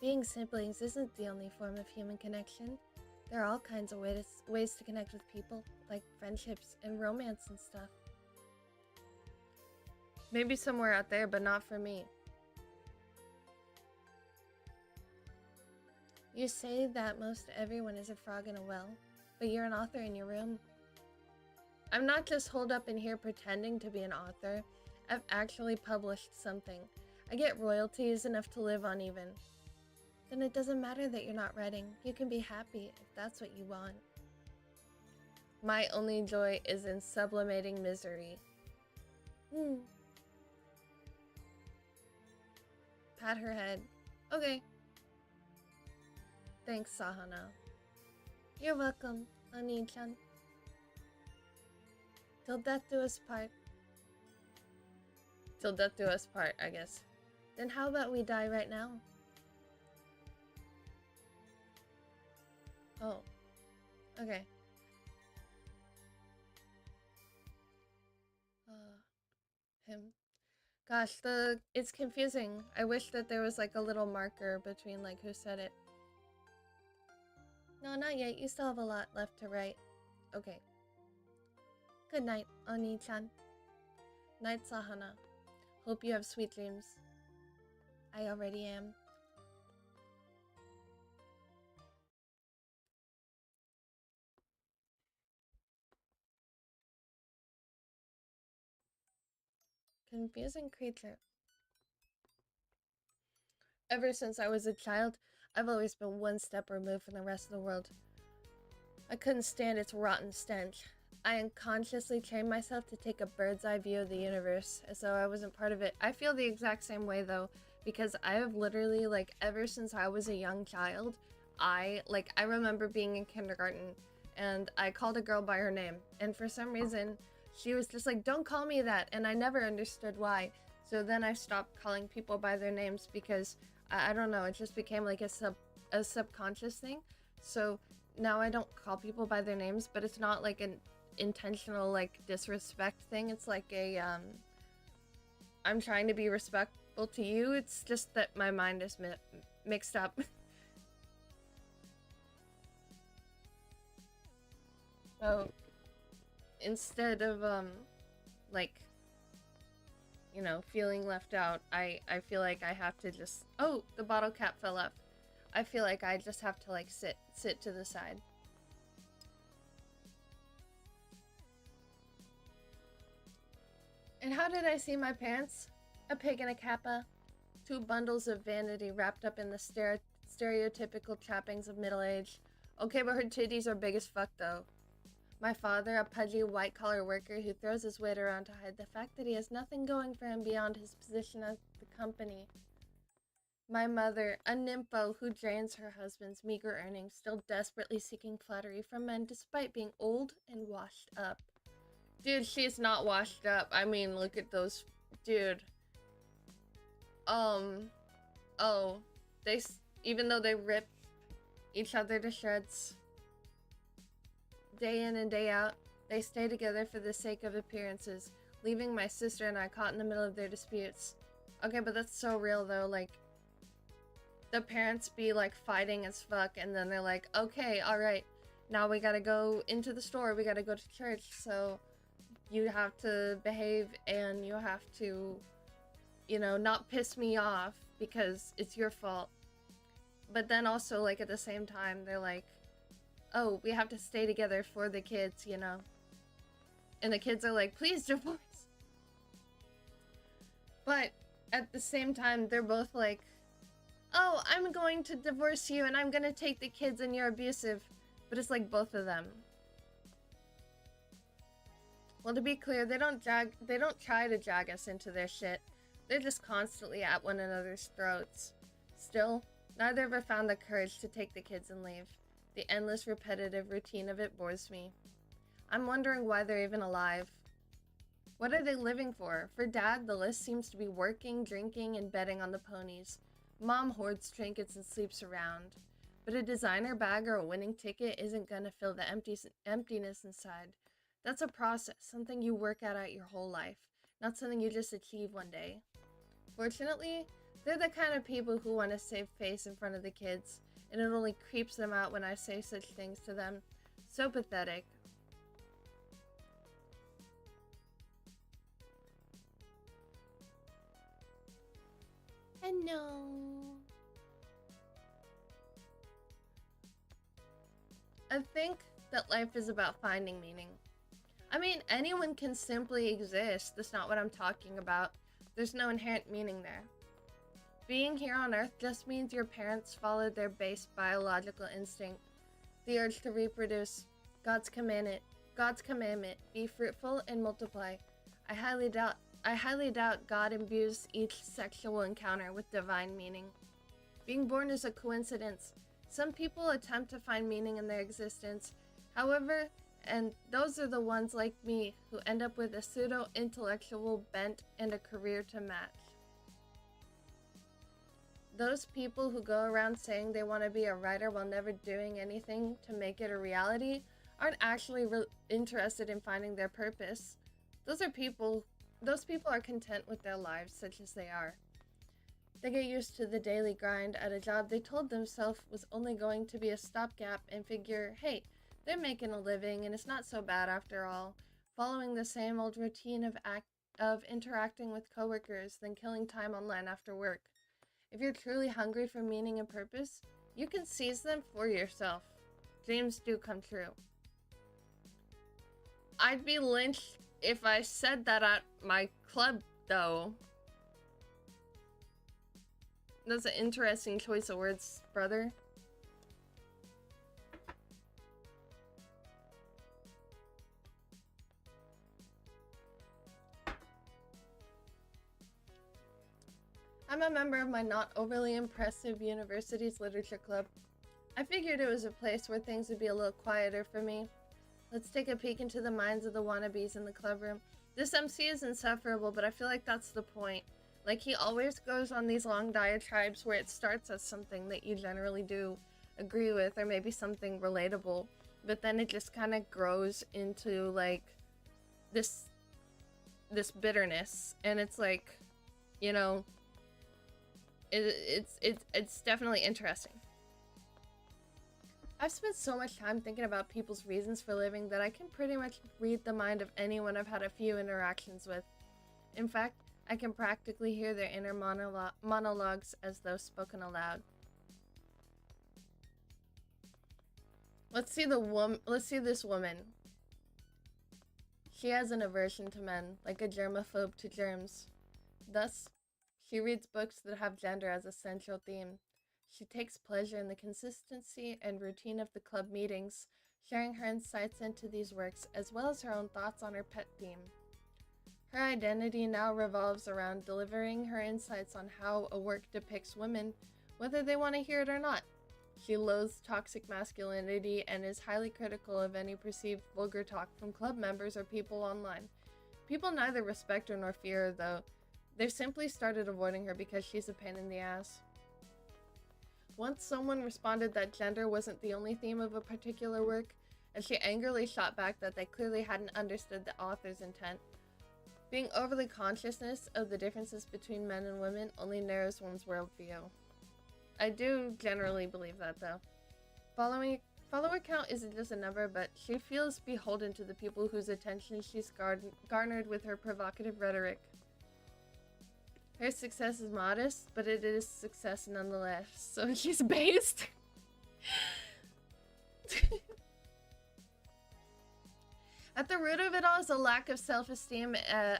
S1: Being siblings isn't the only form of human connection. There are all kinds of ways to connect with people, like friendships and romance and stuff. Maybe somewhere out there, but not for me. You say that most everyone is a frog in a well, but you're an author in your room. I'm not just holed up in here pretending to be an author. I've actually published something. I get royalties enough to live on even. Then it doesn't matter that you're not writing. You can be happy if that's what you want. My only joy is in sublimating misery. Pat her head. Okay. Thanks, Sahana. You're welcome, Oni-chan. Till death do us part. Till death do us part, I guess. Then how about we die right now? Oh. Okay. Him. Gosh, it's confusing. I wish that there was like a little marker between like who said it. No, not yet. You still have a lot left to write. Okay. Good night, Oni-chan. Night, Sahana. Hope you have sweet dreams. I already am. Confusing creature. Ever since I was a child, I've always been one step removed from the rest of the world. I couldn't stand its rotten stench. I unconsciously trained myself to take a bird's eye view of the universe, as though I wasn't part of it. I feel the exact same way though, because I have literally, like, ever since I was a young child, I remember being in kindergarten, and I called a girl by her name, and for some reason, she was just like, don't call me that, and I never understood why. So then I stopped calling people by their names because, I don't know, it just became like a subconscious thing. So now I don't call people by their names, but it's not like an intentional like disrespect thing. It's like a I'm trying to be respectful to you. It's just that my mind is mixed up. So instead of like, you know, feeling left out, I feel like I have to just, oh, the bottle cap fell off. I feel like I just have to like sit to the side. And how did I see my parents? A pig and a kappa. 2 bundles of vanity wrapped up in the stereotypical trappings of middle age. Okay, but her titties are big as fuck though. My father, a pudgy white-collar worker who throws his weight around to hide the fact that he has nothing going for him beyond his position at the company. My mother, a nympho who drains her husband's meager earnings, still desperately seeking flattery from men despite being old and washed up. Dude, she's not washed up. I mean, look at those... Dude. Oh. Even though they rip each other to shreds day in and day out, they stay together for the sake of appearances, leaving my sister and I caught in the middle of their disputes. Okay, but that's so real though, like, the parents be like fighting as fuck and then they're like, okay, alright, now we gotta go into the store, we gotta go to church, so you have to behave and you have to, you know, not piss me off because it's your fault. But then also, like, at the same time, they're like, oh, we have to stay together for the kids, you know? And the kids are like, please divorce. But at the same time, they're both like, oh, I'm going to divorce you and I'm gonna take the kids and you're abusive. But it's like both of them. Well, to be clear, they don't try to drag us into their shit. They're just constantly at one another's throats. Still, neither ever found the courage to take the kids and leave. The endless, repetitive routine of it bores me. I'm wondering why they're even alive. What are they living for? For Dad, the list seems to be working, drinking, and betting on the ponies. Mom hoards trinkets and sleeps around. But a designer bag or a winning ticket isn't gonna fill the emptiness inside. That's a process, something you work at your whole life, not something you just achieve one day. Fortunately, they're the kind of people who want to save face in front of the kids, and it only creeps them out when I say such things to them. So pathetic. And no. I think that life is about finding meaning. I mean, anyone can simply exist. That's not what I'm talking about. There's no inherent meaning there. Being here on Earth just means your parents followed their base biological instinct, the urge to reproduce. God's commandment, be fruitful and multiply. I highly doubt God imbues each sexual encounter with divine meaning. Being born is a coincidence. Some people attempt to find meaning in their existence. However, and those are the ones like me who end up with a pseudo-intellectual bent and a career to match. Those people who go around saying they want to be a writer while never doing anything to make it a reality aren't actually interested in finding their purpose. Those people are content with their lives such as they are. They get used to the daily grind at a job they told themselves was only going to be a stopgap and figure, hey, they're making a living and it's not so bad after all, following the same old routine of interacting with coworkers, then killing time online after work. If you're truly hungry for meaning and purpose, you can seize them for yourself. Dreams do come true. I'd be lynched if I said that at my club, though. That's an interesting choice of words, brother. I'm a member of my not overly impressive university's literature club. I figured it was a place where things would be a little quieter for me. Let's take a peek into the minds of the wannabes in the club room. This MC is insufferable, but I feel like that's the point. Like, he always goes on these long diatribes where it starts as something that you generally do agree with, or maybe something relatable, but then it just kind of grows into, like, this bitterness, and it's like, you know, it's definitely interesting. I've spent so much time thinking about people's reasons for living that I can pretty much read the mind of anyone I've had a few interactions with. In fact, I can practically hear their inner monologues as though spoken aloud. Let's see this woman. She has an aversion to men, like a germaphobe to germs. Thus, She reads books that have gender as a central theme. She takes pleasure in the consistency and routine of the club meetings, sharing her insights into these works as well as her own thoughts on her pet theme. Her identity now revolves around delivering her insights on how a work depicts women, whether they want to hear it or not. She loathes toxic masculinity and is highly critical of any perceived vulgar talk from club members or people online. People neither respect her nor fear her, though. They've simply started avoiding her because she's a pain in the ass. Once someone responded that gender wasn't the only theme of a particular work, and she angrily shot back that they clearly hadn't understood the author's intent. Being overly conscious of the differences between men and women only narrows one's worldview. I do generally believe that, though. Follower count isn't just a number, but she feels beholden to the people whose attention she's garnered with her provocative rhetoric. Her success is modest, but it is success nonetheless, so she's based. At the root of it all is a lack of self-esteem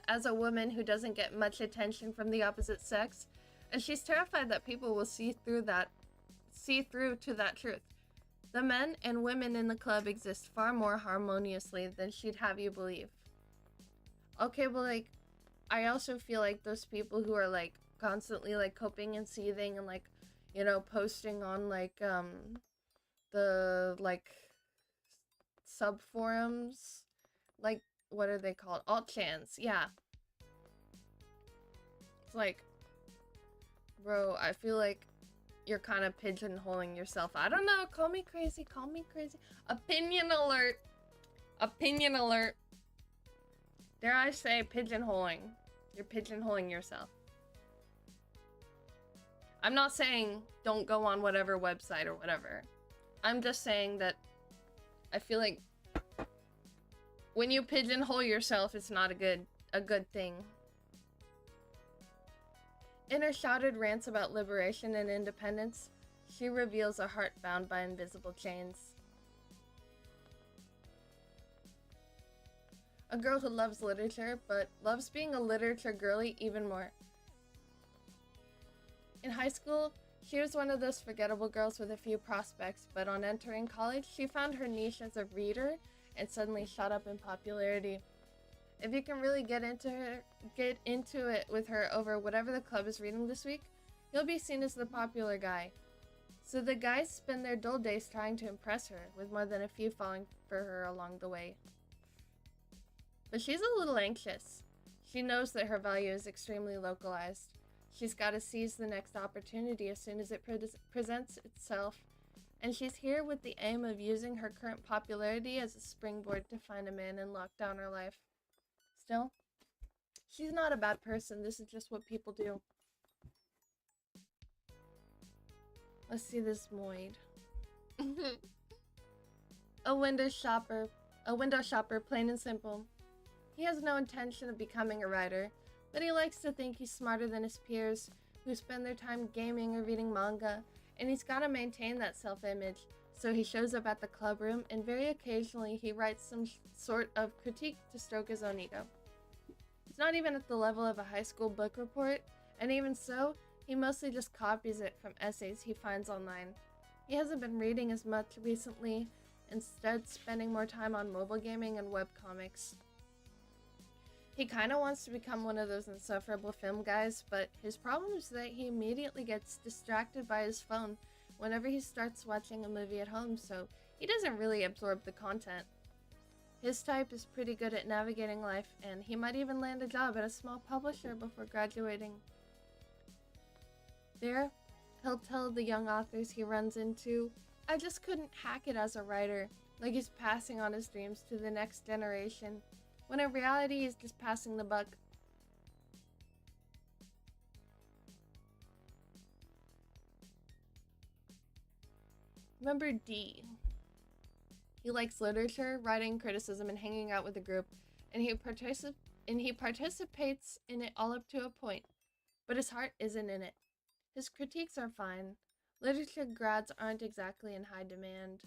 S1: as a woman who doesn't get much attention from the opposite sex, and she's terrified that people will see through to that truth. The men and women in the club exist far more harmoniously than she'd have you believe. Okay, well, like, I also feel like those people who are, like, constantly, like, coping and seething and, like, you know, posting on, like, the, like, sub-forums, like, what are they called? Alt-chans, yeah. It's like, bro, I feel like you're kind of pigeonholing yourself. I don't know, call me crazy, call me crazy. Opinion alert. Opinion alert. Dare I say pigeonholing. You're pigeonholing yourself. I'm not saying don't go on whatever website or whatever. I'm just saying that I feel like when you pigeonhole yourself, it's not a good thing. In her shouted rants about liberation and independence, she reveals a heart bound by invisible chains. A girl who loves literature, but loves being a literature girly even more. In high school, she was one of those forgettable girls with a few prospects, but on entering college, she found her niche as a reader and suddenly shot up in popularity. If you can really get into it with her over whatever the club is reading this week, you'll be seen as the popular guy. So the guys spend their dull days trying to impress her, with more than a few falling for her along the way. But she's a little anxious. She knows that her value is extremely localized. She's got to seize the next opportunity as soon as it presents itself, and she's here with the aim of using her current popularity as a springboard to find a man and lock down her life. Still, she's not a bad person. This is just what people do. Let's see this Moid. A window shopper, plain and simple. He has no intention of becoming a writer, but he likes to think he's smarter than his peers, who spend their time gaming or reading manga, and he's got to maintain that self-image, so he shows up at the club room, and very occasionally he writes some sort of critique to stroke his own ego. It's not even at the level of a high school book report, and even so, he mostly just copies it from essays he finds online. He hasn't been reading as much recently, instead spending more time on mobile gaming and webcomics. He kinda wants to become one of those insufferable film guys, but his problem is that he immediately gets distracted by his phone whenever he starts watching a movie at home, so he doesn't really absorb the content. His type is pretty good at navigating life, and he might even land a job at a small publisher before graduating. There, he'll tell the young authors he runs into, "I just couldn't hack it as a writer," like he's passing on his dreams to the next generation, when in reality he's just passing the buck. Number D. He likes literature, writing, criticism, and hanging out with a group, and he participates in it all up to a point, but his heart isn't in it. His critiques are fine. Literature grads aren't exactly in high demand,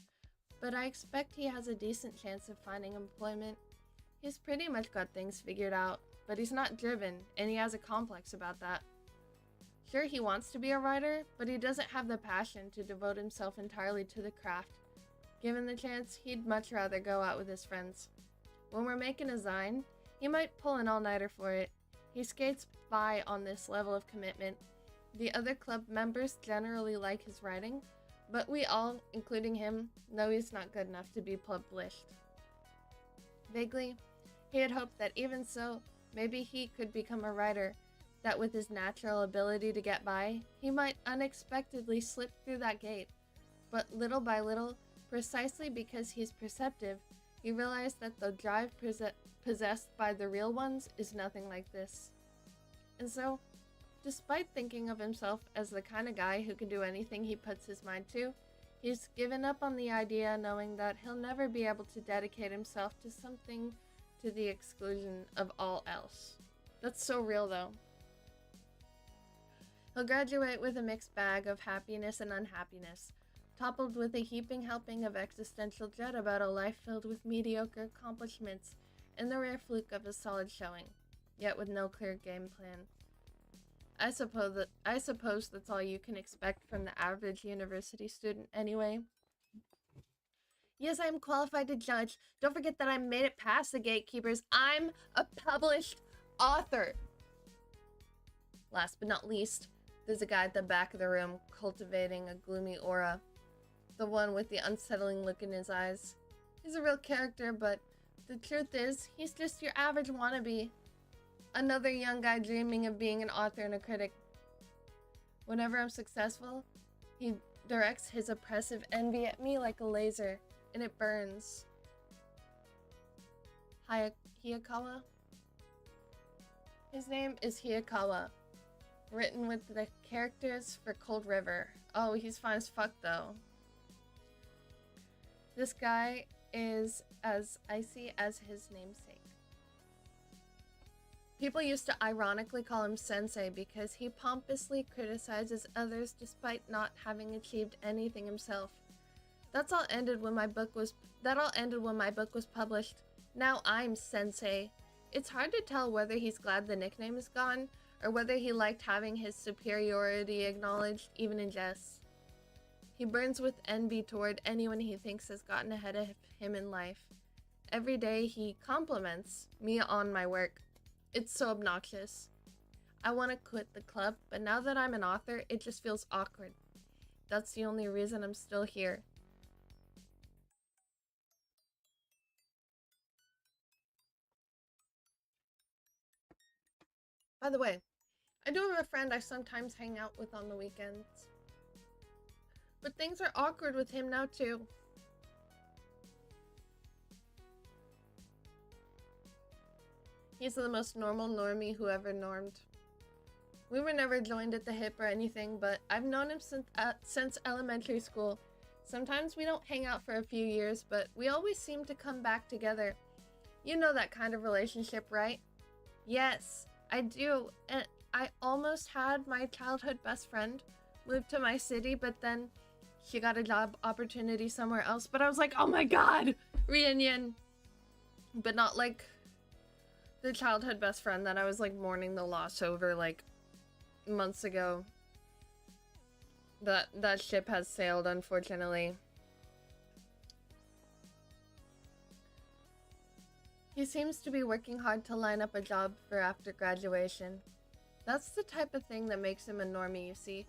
S1: but I expect he has a decent chance of finding employment. He's pretty much got things figured out, but he's not driven, and he has a complex about that. Sure, he wants to be a writer, but he doesn't have the passion to devote himself entirely to the craft. Given the chance, he'd much rather go out with his friends. When we're making a zine, he might pull an all-nighter for it. He skates by on this level of commitment. The other club members generally like his writing, but we all, including him, know he's not good enough to be published. Vaguely, he had hoped that even so, maybe he could become a writer, that with his natural ability to get by, he might unexpectedly slip through that gate. But little by little, precisely because he's perceptive, he realized that the drive possessed by the real ones is nothing like this. And so, despite thinking of himself as the kind of guy who can do anything he puts his mind to, he's given up on the idea, knowing that he'll never be able to dedicate himself to something to the exclusion of all else. That's so real, though. He'll graduate with a mixed bag of happiness and unhappiness, toppled with a heaping helping of existential dread about a life filled with mediocre accomplishments and the rare fluke of a solid showing, yet with no clear game plan. I suppose that's all you can expect from the average university student anyway. Yes, I'm qualified to judge. Don't forget that I made it past the gatekeepers. I'm a published author. Last but not least, there's a guy at the back of the room cultivating a gloomy aura. The one with the unsettling look in his eyes. He's a real character, but the truth is, he's just your average wannabe. Another young guy dreaming of being an author and a critic. Whenever I'm successful, he directs his oppressive envy at me like a laser, and it burns. Hayakawa? His name is Hayakawa. Written with the characters for Cold River. Oh, he's fine as fuck though. This guy is as icy as his namesake. People used to ironically call him Sensei because he pompously criticizes others despite not having achieved anything himself. That all ended when my book was published. Now I'm Sensei. It's hard to tell whether he's glad the nickname is gone or whether he liked having his superiority acknowledged, even in jest. He burns with envy toward anyone he thinks has gotten ahead of him in life. Every day he compliments me on my work. It's so obnoxious. I want to quit the club, but now that I'm an author, it just feels awkward. That's the only reason I'm still here. By the way, I do have a friend I sometimes hang out with on the weekends. But things are awkward with him now too. He's the most normal normie who ever normed. We were never joined at the hip or anything, but I've known him since elementary school. Sometimes we don't hang out for a few years, but we always seem to come back together. You know that kind of relationship, right? Yes, I do. And I almost had my childhood best friend move to my city, but then she got a job opportunity somewhere else. But I was like, oh my god, reunion. But not like the childhood best friend that I was like mourning the loss over like months ago. That ship has sailed, unfortunately. He seems to be working hard to line up a job for after graduation. That's the type of thing that makes him a normie, you see.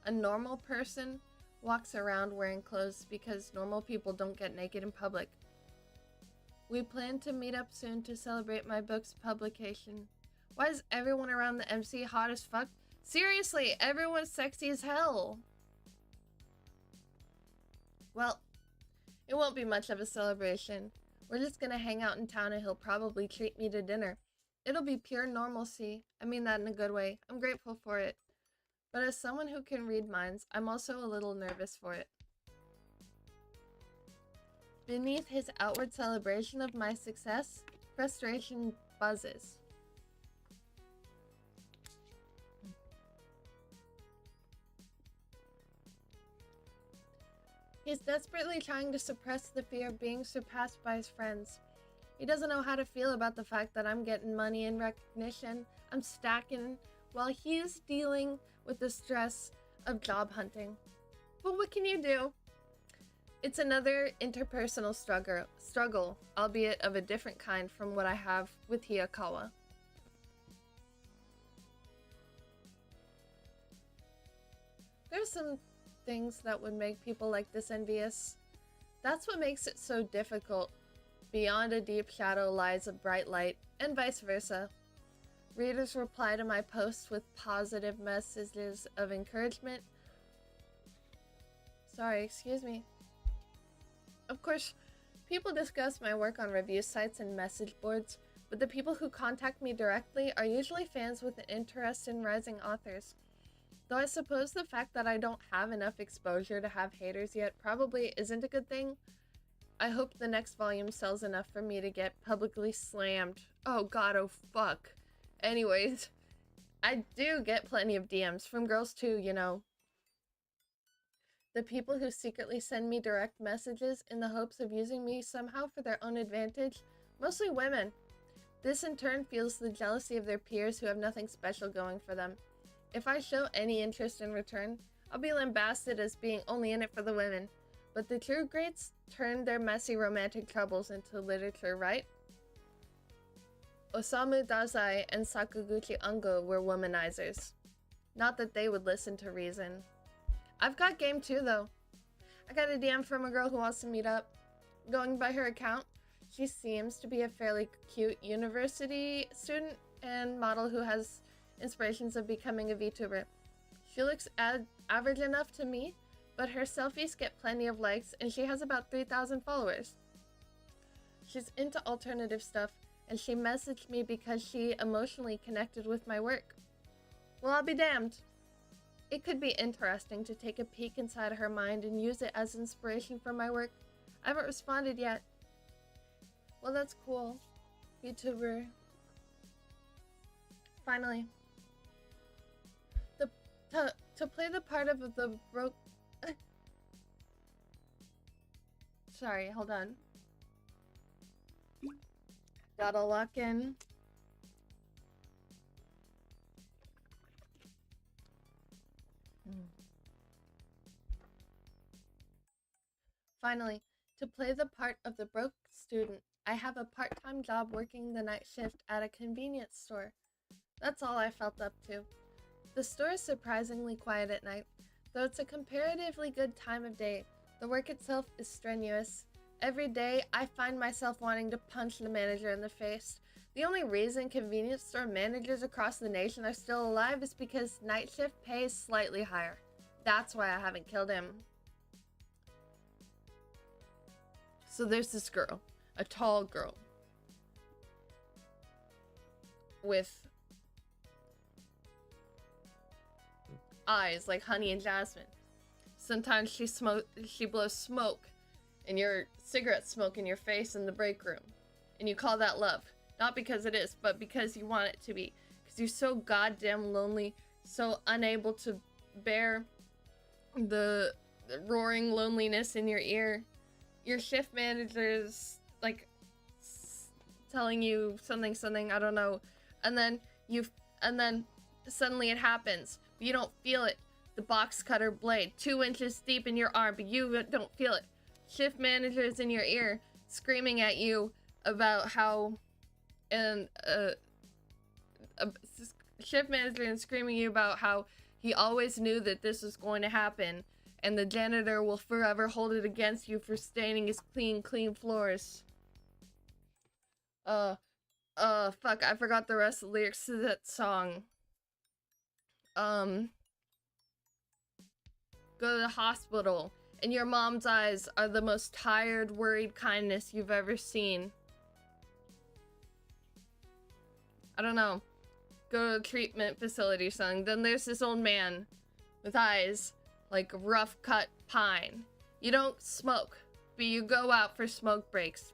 S1: A normal person walks around wearing clothes because normal people don't get naked in public. We plan to meet up soon to celebrate my book's publication. Why is everyone around the MC hot as fuck? Seriously, everyone's sexy as hell. Well, it won't be much of a celebration. We're just gonna hang out in town and he'll probably treat me to dinner. It'll be pure normalcy. I mean that in a good way. I'm grateful for it. But as someone who can read minds, I'm also a little nervous for it. Beneath his outward celebration of my success, frustration buzzes. He's desperately trying to suppress the fear of being surpassed by his friends. He doesn't know how to feel about the fact that I'm getting money and recognition. I'm stacking while he's dealing with the stress of job hunting. But what can you do? It's another interpersonal struggle, albeit of a different kind from what I have with Hiyakawa. There's some things that would make people like this envious. That's what makes it so difficult. Beyond a deep shadow lies a bright light, and vice versa. Readers reply to my posts with positive messages of encouragement. Sorry, excuse me. Of course, people discuss my work on review sites and message boards, but the people who contact me directly are usually fans with an interest in rising authors. Though I suppose the fact that I don't have enough exposure to have haters yet probably isn't a good thing. I hope the next volume sells enough for me to get publicly slammed. Oh god, oh fuck. Anyways, I do get plenty of DMs from girls too, you know. The people who secretly send me direct messages in the hopes of using me somehow for their own advantage, mostly women. This in turn fuels the jealousy of their peers who have nothing special going for them. If I show any interest in return, I'll be lambasted as being only in it for the women. But the true greats turn their messy romantic troubles into literature, right? Osamu Dazai and Sakaguchi Ungo were womanizers. Not that they would listen to reason. I've got game too, though. I got a DM from a girl who wants to meet up. Going by her account, she seems to be a fairly cute university student and model who has inspirations of becoming a VTuber. She looks average enough to me, but her selfies get plenty of likes and she has about 3,000 followers. She's into alternative stuff and she messaged me because she emotionally connected with my work. Well, I'll be damned. It could be interesting to take a peek inside her mind and use it as inspiration for my work. I haven't responded yet. Well, that's cool. VTuber. Finally. To play the part of the broke... Sorry, hold on. Gotta lock in. Finally, to play the part of the broke student, I have a part-time job working the night shift at a convenience store. That's all I felt up to. The store is surprisingly quiet at night, though it's a comparatively good time of day. The work itself is strenuous. Every day, I find myself wanting to punch the manager in the face. The only reason convenience store managers across the nation are still alive is because night shift pays slightly higher. That's why I haven't killed him. So there's this girl, a tall girl, with eyes like honey and jasmine. Sometimes she blows smoke and your cigarette smoke in your face in the break room. And you call that love. Not because it is, but because you want it to be. Because you're so goddamn lonely, so unable to bear the roaring loneliness in your ear. Your shift manager's like telling you something, I don't know. And then suddenly it happens. But you don't feel it. The box cutter blade 2 inches deep in your arm, but you don't feel it. Shift manager's in your ear screaming at you about how shift manager and screaming at you about how he always knew that this was going to happen, and the janitor will forever hold it against you for staining his clean floors. Fuck, I forgot the rest of the lyrics to that song. Go to the hospital, and your mom's eyes are the most tired, worried kindness you've ever seen. I don't know. Go to a treatment facility or something. Then there's this old man with eyes like rough cut pine. You don't smoke, but you go out for smoke breaks,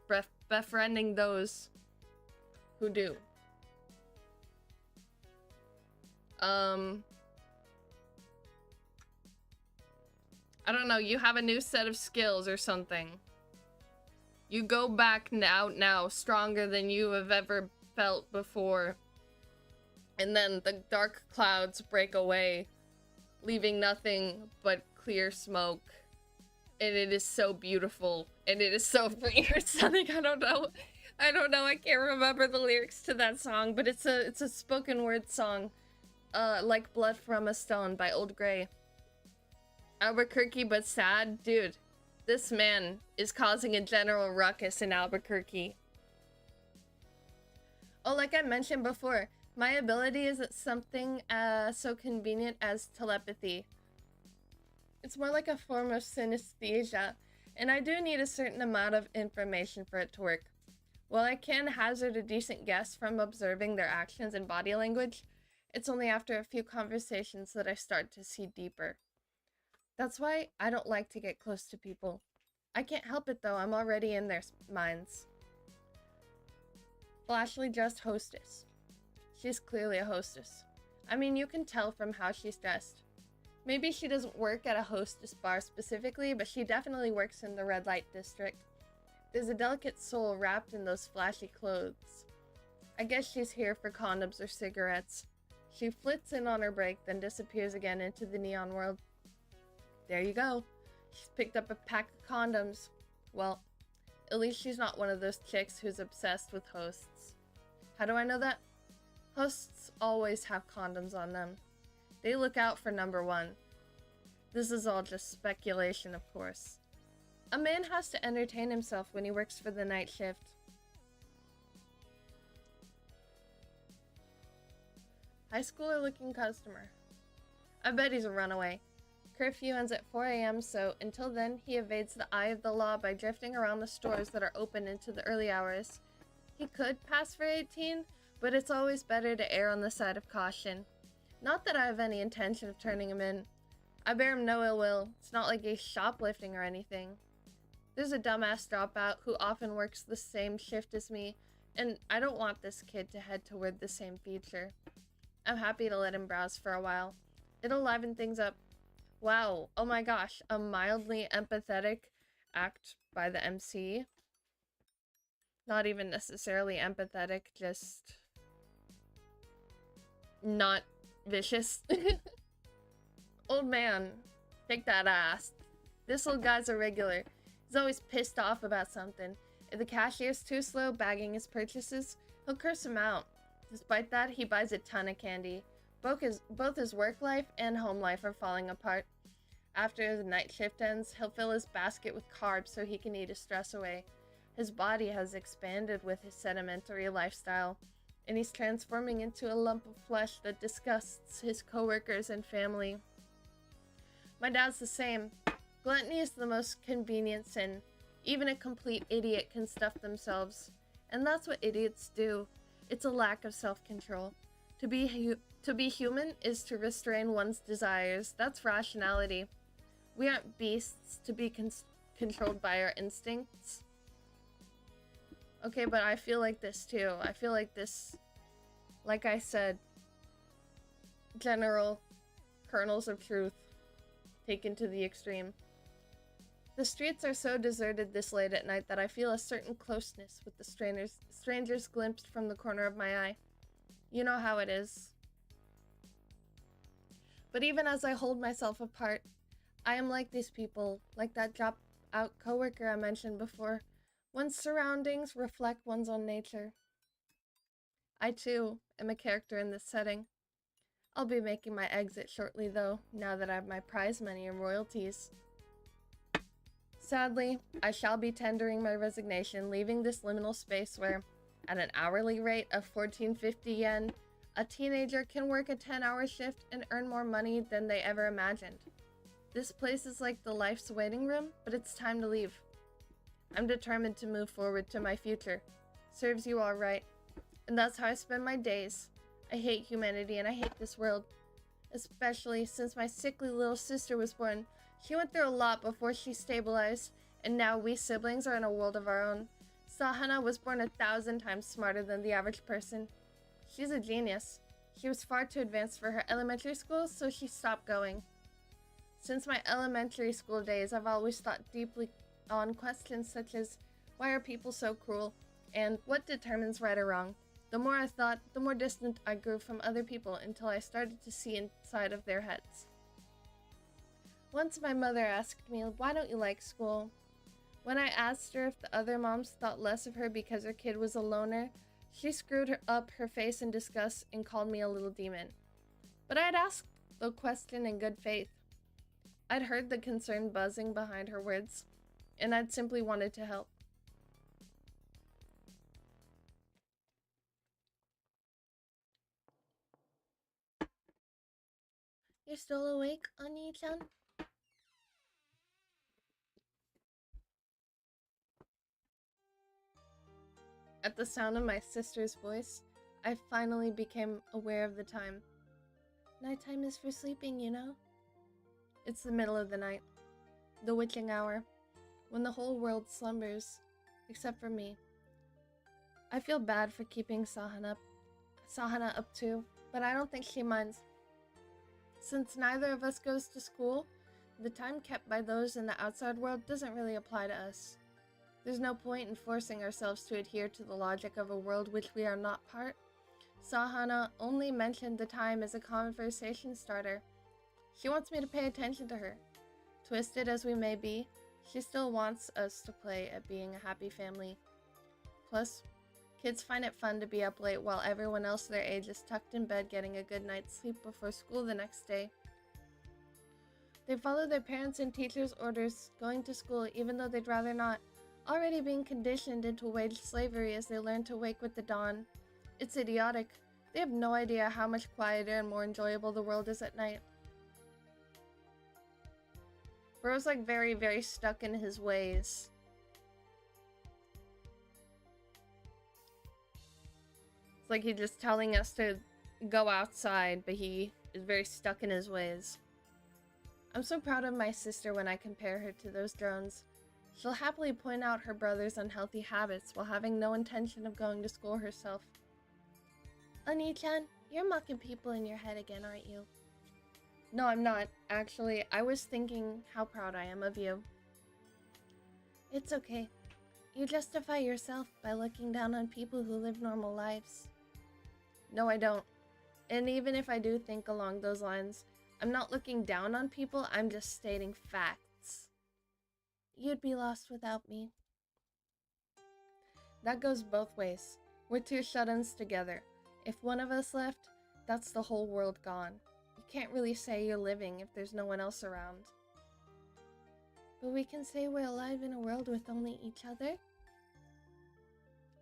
S1: befriending those who do. I don't know, you have a new set of skills or something. You go back now, stronger than you have ever felt before. And then the dark clouds break away leaving nothing but clear smoke. And it is so beautiful, and it is so free or something. I don't know. I can't remember the lyrics to that song, but it's a spoken word song. Like Blood from a Stone by Old Grey. Albuquerque but sad? Dude, this man is causing a general ruckus in Albuquerque. Oh, like I mentioned before, my ability isn't something so convenient as telepathy. It's more like a form of synesthesia, and I do need a certain amount of information for it to work. While I can hazard a decent guess from observing their actions and body language, it's only after a few conversations that I start to see deeper. That's why I don't like to get close to people. I can't help it though, I'm already in their minds. Flashily dressed hostess. She's clearly a hostess. I mean, you can tell from how she's dressed. Maybe she doesn't work at a hostess bar specifically, but she definitely works in the red light district. There's a delicate soul wrapped in those flashy clothes. I guess she's here for condoms or cigarettes. She flits in on her break, then disappears again into the neon world. There you go. She's picked up a pack of condoms. Well, at least she's not one of those chicks who's obsessed with hosts. How do I know that? Hosts always have condoms on them. They look out for number one. This is all just speculation, of course. A man has to entertain himself when he works for the night shift. High schooler looking customer. I bet he's a runaway. Curfew ends at 4 a.m., so until then, he evades the eye of the law by drifting around the stores that are open into the early hours. He could pass for 18, but it's always better to err on the side of caution. Not that I have any intention of turning him in. I bear him no ill will. It's not like he's shoplifting or anything. There's a dumbass dropout who often works the same shift as me, and I don't want this kid to head toward the same future. I'm happy to let him browse for a while. It'll liven things up. Wow, oh my gosh, a mildly empathetic act by the MC. Not even necessarily empathetic, just not vicious. Old man, take that ass. This old guy's a regular. He's always pissed off about something. If the cashier's too slow bagging his purchases, he'll curse him out. Despite that, he buys a ton of candy. Both his work life and home life are falling apart. After the night shift ends, he'll fill his basket with carbs so he can eat his stress away. His body has expanded with his sedimentary lifestyle, and he's transforming into a lump of flesh that disgusts his coworkers and family. My dad's the same. Gluttony is the most convenient sin. Even a complete idiot can stuff themselves. And that's what idiots do. It's a lack of self-control. To be human is to restrain one's desires. That's rationality. We aren't beasts to be controlled by our instincts. Okay, but I feel like this too. I feel like this, like I said, general kernels of truth taken to the extreme. The streets are so deserted this late at night that I feel a certain closeness with the strangers glimpsed from the corner of my eye. You know how it is. But even as I hold myself apart, I am like these people, like that drop-out coworker I mentioned before. One's surroundings reflect one's own nature. I too am a character in this setting. I'll be making my exit shortly though, now that I have my prize money and royalties. Sadly, I shall be tendering my resignation, leaving this liminal space where, at an hourly rate of 1450 yen, a teenager can work a 10-hour shift and earn more money than they ever imagined. This place is like the life's waiting room, but it's time to leave. I'm determined to move forward to my future. Serves you all right. And that's how I spend my days. I hate humanity and I hate this world. Especially since my sickly little sister was born. She went through a lot before she stabilized, and now we siblings are in a world of our own. Sahana was born 1,000 times smarter than the average person. She's a genius. She was far too advanced for her elementary school, so she stopped going. Since my elementary school days, I've always thought deeply on questions such as, why are people so cruel? And what determines right or wrong? The more I thought, the more distant I grew from other people until I started to see inside of their heads. Once my mother asked me, why don't you like school? When I asked her if the other moms thought less of her because her kid was a loner, she screwed up her face in disgust and called me a little demon. But I'd asked the question in good faith. I'd heard the concern buzzing behind her words, and I'd simply wanted to help. You're still awake, Oni-chan? At the sound of my sister's voice, I finally became aware of the time. Nighttime is for sleeping, you know? It's the middle of the night, the witching hour, when the whole world slumbers, except for me. I feel bad for keeping Sahana up too, but I don't think she minds. Since neither of us goes to school, the time kept by those in the outside world doesn't really apply to us. There's no point in forcing ourselves to adhere to the logic of a world which we are not part. Sahana only mentioned the time as a conversation starter. She wants me to pay attention to her. Twisted as we may be, she still wants us to play at being a happy family. Plus, kids find it fun to be up late while everyone else their age is tucked in bed getting a good night's sleep before school the next day. They follow their parents' and teachers' orders, going to school even though they'd rather not, already being conditioned into wage slavery as they learn to wake with the dawn. It's idiotic. They have no idea how much quieter and more enjoyable the world is at night. Bro's like very, very stuck in his ways. It's like he's just telling us to go outside, but he is very stuck in his ways. I'm so proud of my sister when I compare her to those drones. She'll happily point out her brother's unhealthy habits while having no intention of going to school herself. Oni-chan, you're mocking people in your head again, aren't you? No, I'm not. Actually, I was thinking how proud I am of you. It's okay. You justify yourself by looking down on people who live normal lives. No, I don't. And even if I do think along those lines, I'm not looking down on people, I'm just stating facts. You'd be lost without me. That goes both ways. We're two shut-ins together. If one of us left, that's the whole world gone. You can't really say you're living if there's no one else around. But we can say we're alive in a world with only each other?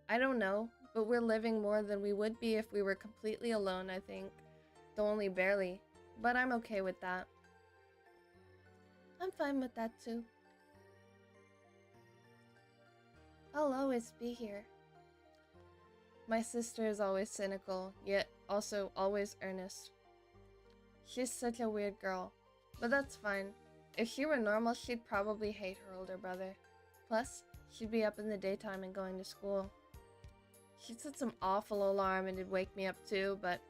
S1: I don't know, but we're living more than we would be if we were completely alone, I think. Though only barely. But I'm okay with that. I'm fine with that too. I'll always be here. My sister is always cynical, yet also always earnest. She's such a weird girl, but that's fine. If she were normal, she'd probably hate her older brother. Plus, she'd be up in the daytime and going to school. She'd set some awful alarm and it'd wake me up too, but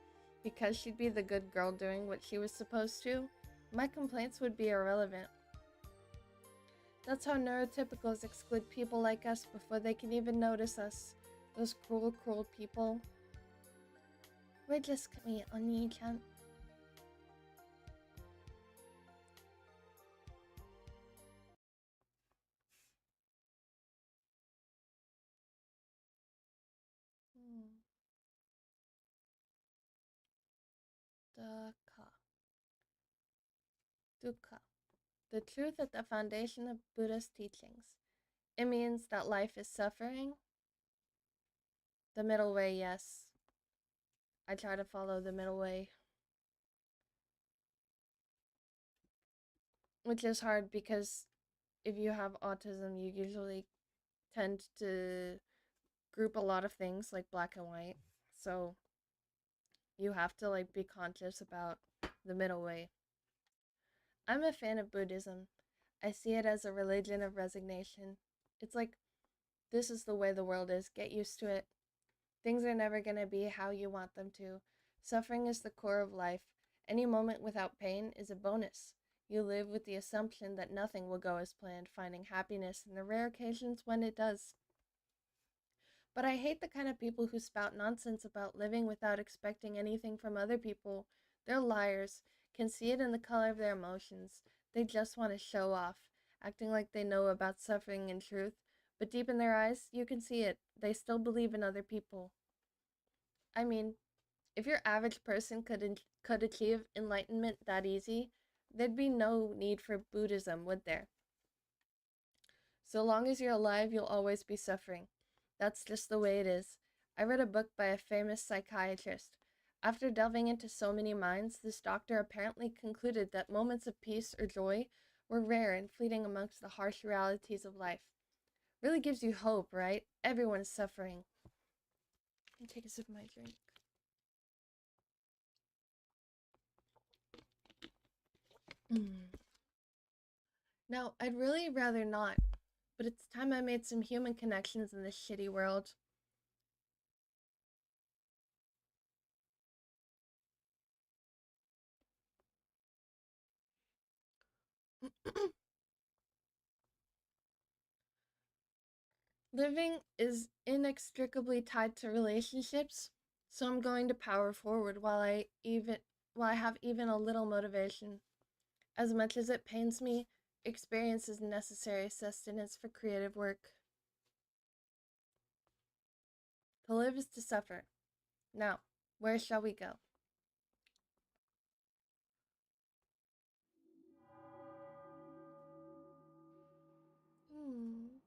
S1: because she'd be the good girl doing what she was supposed to, my complaints would be irrelevant. That's how neurotypicals exclude people like us before they can even notice us. Those cruel, cruel people. We're just me, Oni-chan. Dukkha. The truth at the foundation of Buddha's teachings. It means that life is suffering. The middle way, yes. I try to follow the middle way. Which is hard because if you have autism, you usually tend to group a lot of things like black and white. So you have to like be conscious about the middle way. I'm a fan of Buddhism. I see it as a religion of resignation. It's like, this is the way the world is. Get used to it. Things are never going to be how you want them to. Suffering is the core of life. Any moment without pain is a bonus. You live with the assumption that nothing will go as planned, finding happiness in the rare occasions when it does. But I hate the kind of people who spout nonsense about living without expecting anything from other people. They're liars. Can see it in the color of their emotions. They just want to show off, acting like they know about suffering and truth, but deep in their eyes, you can see it. They still believe in other people. I mean, if your average person could achieve enlightenment that easy, there'd be no need for Buddhism, would there? So long as you're alive, you'll always be suffering. That's just the way it is. I read a book by a famous psychiatrist. After delving into so many minds, this doctor apparently concluded that moments of peace or joy were rare and fleeting amongst the harsh realities of life. Really gives you hope, right? Everyone's suffering. Let me take a sip of my drink. Now, I'd really rather not, but it's time I made some human connections in this shitty world. Living is inextricably tied to relationships, so I'm going to power forward while I have even a little motivation. As much as it pains me, experience is necessary sustenance for creative work. To live is to suffer. Now, where shall we go?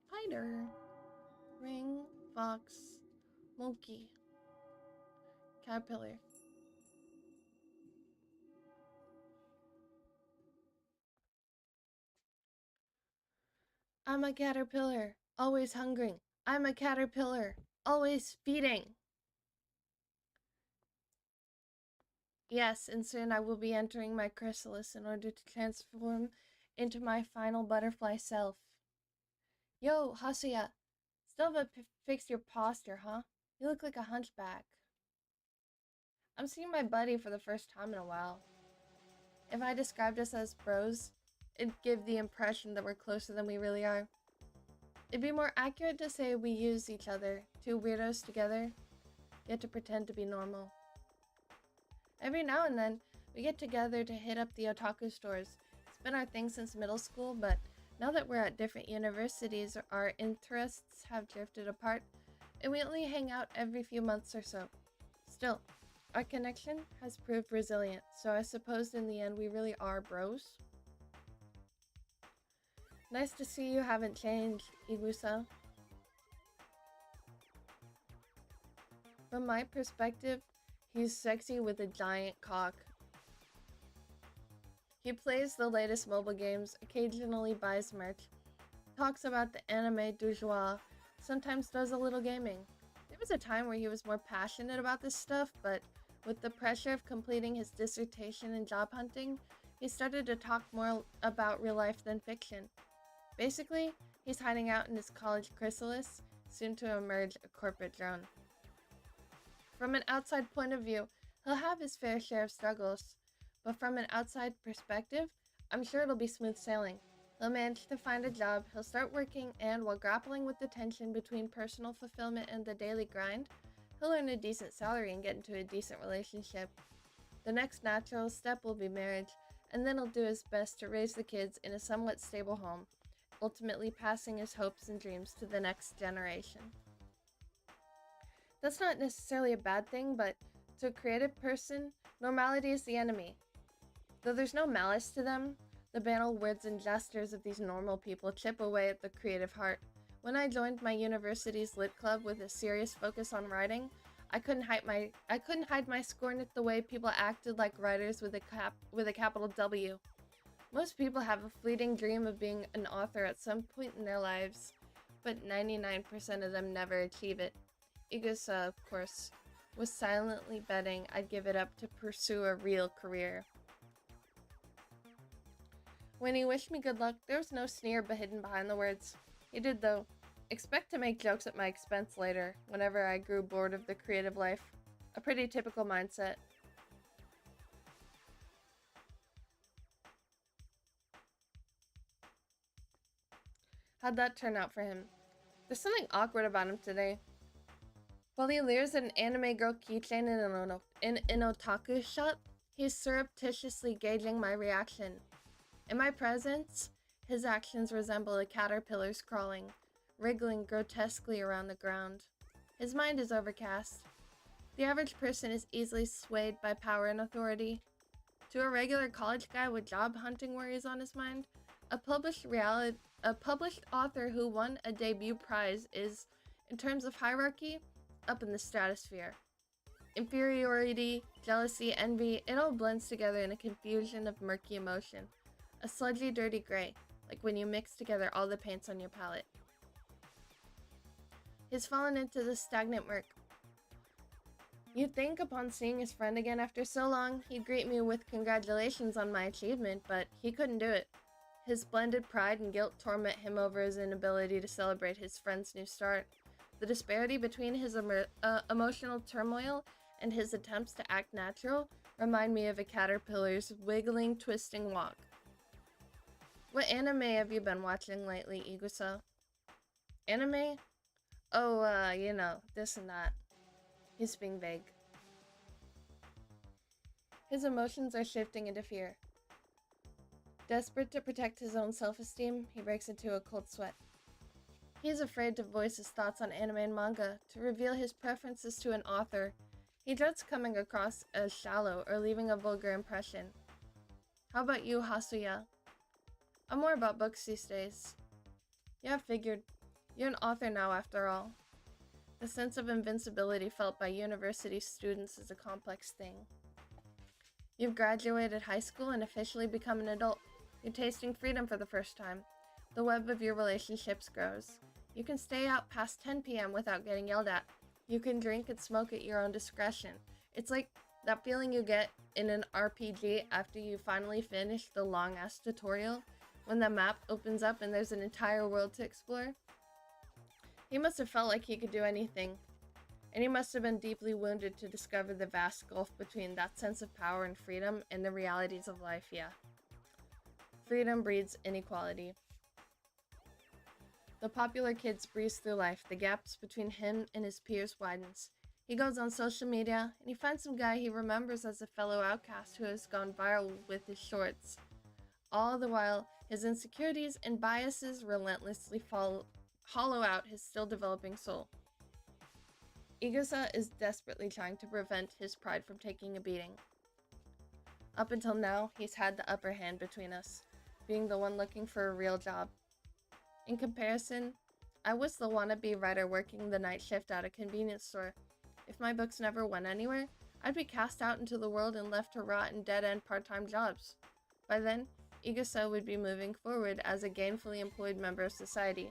S1: Spider. Ring, fox, monkey, caterpillar. I'm a caterpillar, always hungry. I'm a caterpillar, always feeding. Yes, and soon I will be entering my chrysalis in order to transform into my final butterfly self. Yo, Hasuya, still haven't fixed your posture, huh? You look like a hunchback. I'm seeing my buddy for the first time in a while. If I described us as bros, it'd give the impression that we're closer than we really are. It'd be more accurate to say we use each other, two weirdos together, yet to pretend to be normal. Every now and then, we get together to hit up the otaku stores. It's been our thing since middle school, but now that we're at different universities, our interests have drifted apart, and we only hang out every few months or so. Still, our connection has proved resilient, so I suppose in the end we really are bros. Nice to see you haven't changed, Igusa. From my perspective, he's sexy with a giant cock. He plays the latest mobile games, occasionally buys merch, talks about the anime du jour, sometimes does a little gaming. There was a time where he was more passionate about this stuff, but with the pressure of completing his dissertation and job hunting, he started to talk more about real life than fiction. Basically, he's hiding out in his college chrysalis, soon to emerge a corporate drone. From an outside point of view, he'll have his fair share of struggles, but from an outside perspective, I'm sure it'll be smooth sailing. He'll manage to find a job, he'll start working, and while grappling with the tension between personal fulfillment and the daily grind, he'll earn a decent salary and get into a decent relationship. The next natural step will be marriage, and then he'll do his best to raise the kids in a somewhat stable home, ultimately passing his hopes and dreams to the next generation. That's not necessarily a bad thing, but to a creative person, normality is the enemy. Though there's no malice to them, the banal words and gestures of these normal people chip away at the creative heart. When I joined my university's lit club with a serious focus on writing, I couldn't hide my scorn at the way people acted like writers with a capital W. Most people have a fleeting dream of being an author at some point in their lives, but 99% of them never achieve it. Igusa, of course, was silently betting I'd give it up to pursue a real career. When he wished me good luck, there was no sneer hidden behind the words. He did, though. Expect to make jokes at my expense later, whenever I grew bored of the creative life. A pretty typical mindset. How'd that turn out for him? There's something awkward about him today. While he leers at an anime girl keychain in an otaku shop, he's surreptitiously gauging my reaction. In my presence, his actions resemble a caterpillar's crawling, wriggling grotesquely around the ground. His mind is overcast. The average person is easily swayed by power and authority. To a regular college guy with job hunting worries on his mind, a published author who won a debut prize is, in terms of hierarchy, up in the stratosphere. Inferiority, jealousy, envy, it all blends together in a confusion of murky emotion. A sludgy, dirty gray, like when you mix together all the paints on your palette. He's fallen into the stagnant murk. You'd think upon seeing his friend again after so long, he'd greet me with congratulations on my achievement, but he couldn't do it. His blended pride and guilt torment him over his inability to celebrate his friend's new start. The disparity between his emotional turmoil and his attempts to act natural remind me of a caterpillar's wiggling, twisting walk. What anime have you been watching lately, Igusa? Anime? Oh, this and that. He's being vague. His emotions are shifting into fear. Desperate to protect his own self-esteem, he breaks into a cold sweat. He is afraid to voice his thoughts on anime and manga, to reveal his preferences to an author. He dreads coming across as shallow or leaving a vulgar impression. How about you, Hasuya? I'm more about books these days. Yeah, I figured. You're an author now, after all. The sense of invincibility felt by university students is a complex thing. You've graduated high school and officially become an adult. You're tasting freedom for the first time. The web of your relationships grows. You can stay out past 10 p.m. without getting yelled at. You can drink and smoke at your own discretion. It's like that feeling you get in an RPG after you finally finish the long-ass tutorial, when the map opens up and there's an entire world to explore. He must have felt like he could do anything, and he must have been deeply wounded to discover the vast gulf between that sense of power and freedom and the realities of life, yeah. Freedom breeds inequality. The popular kids breeze through life, the gaps between him and his peers widens. He goes on social media, and he finds some guy he remembers as a fellow outcast who has gone viral with his shorts. All the while, his insecurities and biases relentlessly hollow out his still developing soul. Igusa is desperately trying to prevent his pride from taking a beating. Up until now, he's had the upper hand between us, being the one looking for a real job. In comparison, I was the wannabe writer working the night shift at a convenience store. If my books never went anywhere, I'd be cast out into the world and left to rot in dead-end part-time jobs. By then, Igusa would be moving forward as a gainfully employed member of society.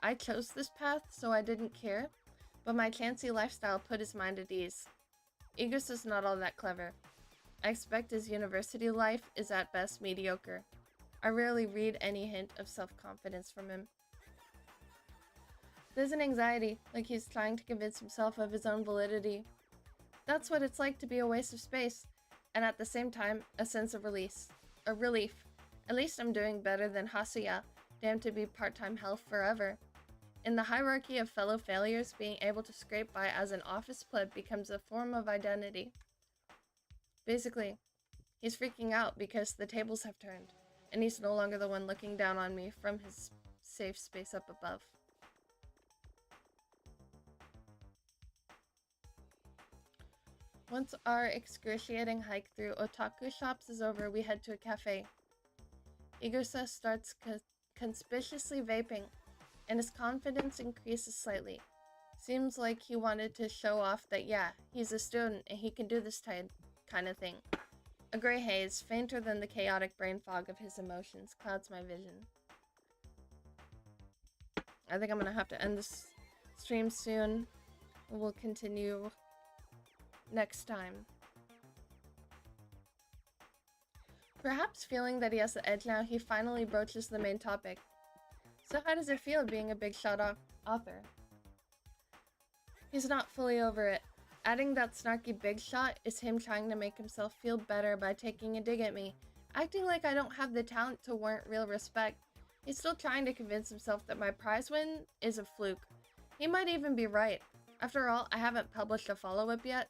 S1: I chose this path, so I didn't care, but my chancy lifestyle put his mind at ease. Igusa's not all that clever. I expect his university life is at best mediocre. I rarely read any hint of self-confidence from him. There's an anxiety, like he's trying to convince himself of his own validity. That's what it's like to be a waste of space, and at the same time, a sense of relief. At least I'm doing better than Hasuya, damned to be part-time hell forever. In the hierarchy of fellow failures, being able to scrape by as an office pleb becomes a form of identity. Basically, he's freaking out because the tables have turned, and he's no longer the one looking down on me from his safe space up above. Once our excruciating hike through otaku shops is over, we head to a cafe. Igusa starts conspicuously vaping, and his confidence increases slightly. Seems like he wanted to show off that, yeah, he's a student and he can do this kind of thing. A gray haze, fainter than the chaotic brain fog of his emotions, clouds my vision. I think I'm gonna have to end this stream soon. We'll continue next time. Perhaps feeling that he has the edge now, he finally broaches the main topic. So how does it feel being a big shot author? He's not fully over it. Adding that snarky big shot is him trying to make himself feel better by taking a dig at me, acting like I don't have the talent to warrant real respect. He's still trying to convince himself that my prize win is a fluke. He might even be right. After all, I haven't published a follow-up yet,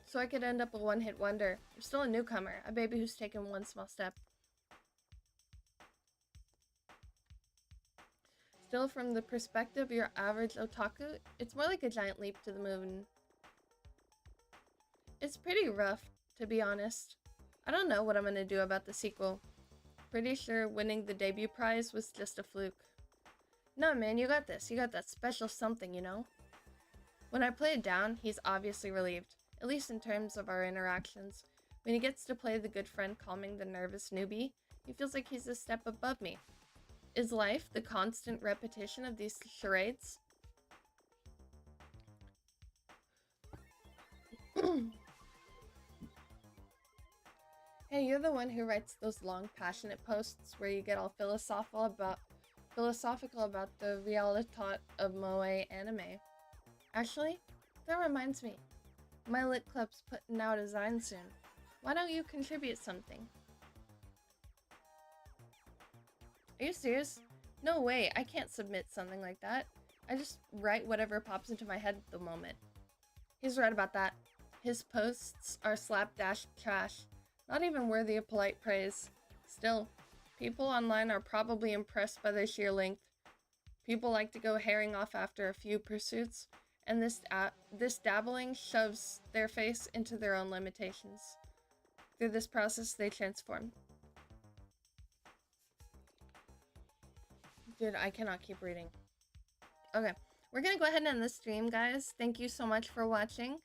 S1: so I could end up a one-hit wonder. I'm still a newcomer, a baby who's taken one small step. Still, from the perspective of your average otaku, it's more like a giant leap to the moon. It's pretty rough, to be honest. I don't know what I'm gonna do about the sequel. Pretty sure winning the debut prize was just a fluke. No, man, you got this. You got that special something, you know? When I play it down, he's obviously relieved, at least in terms of our interactions. When he gets to play the good friend calming the nervous newbie, he feels like he's a step above me. Is life the constant repetition of these charades? Hey, you're the one who writes those long, passionate posts where you get all philosophical about the realitat of moe anime. Actually, that reminds me. My lit club's putting out a design soon. Why don't you contribute something? Are you serious? No way, I can't submit something like that. I just write whatever pops into my head at the moment. He's right about that. His posts are slapdash trash, not even worthy of polite praise. Still, people online are probably impressed by their sheer length. People like to go herring off after a few pursuits, and this dabbling shoves their face into their own limitations. Through this process, they transform. Dude, I cannot keep reading. Okay, we're gonna go ahead and end the stream, guys. Thank you so much for watching.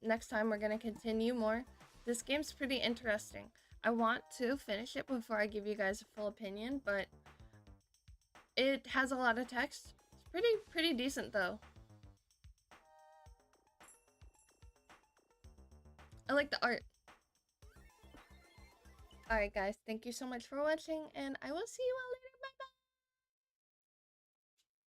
S1: Next time we're gonna continue more. This game's pretty interesting. I want to finish it before I give you guys a full opinion, but it has a lot of text. It's pretty decent though. I like the art. Alright guys, thank you so much for watching, and I will see you all later.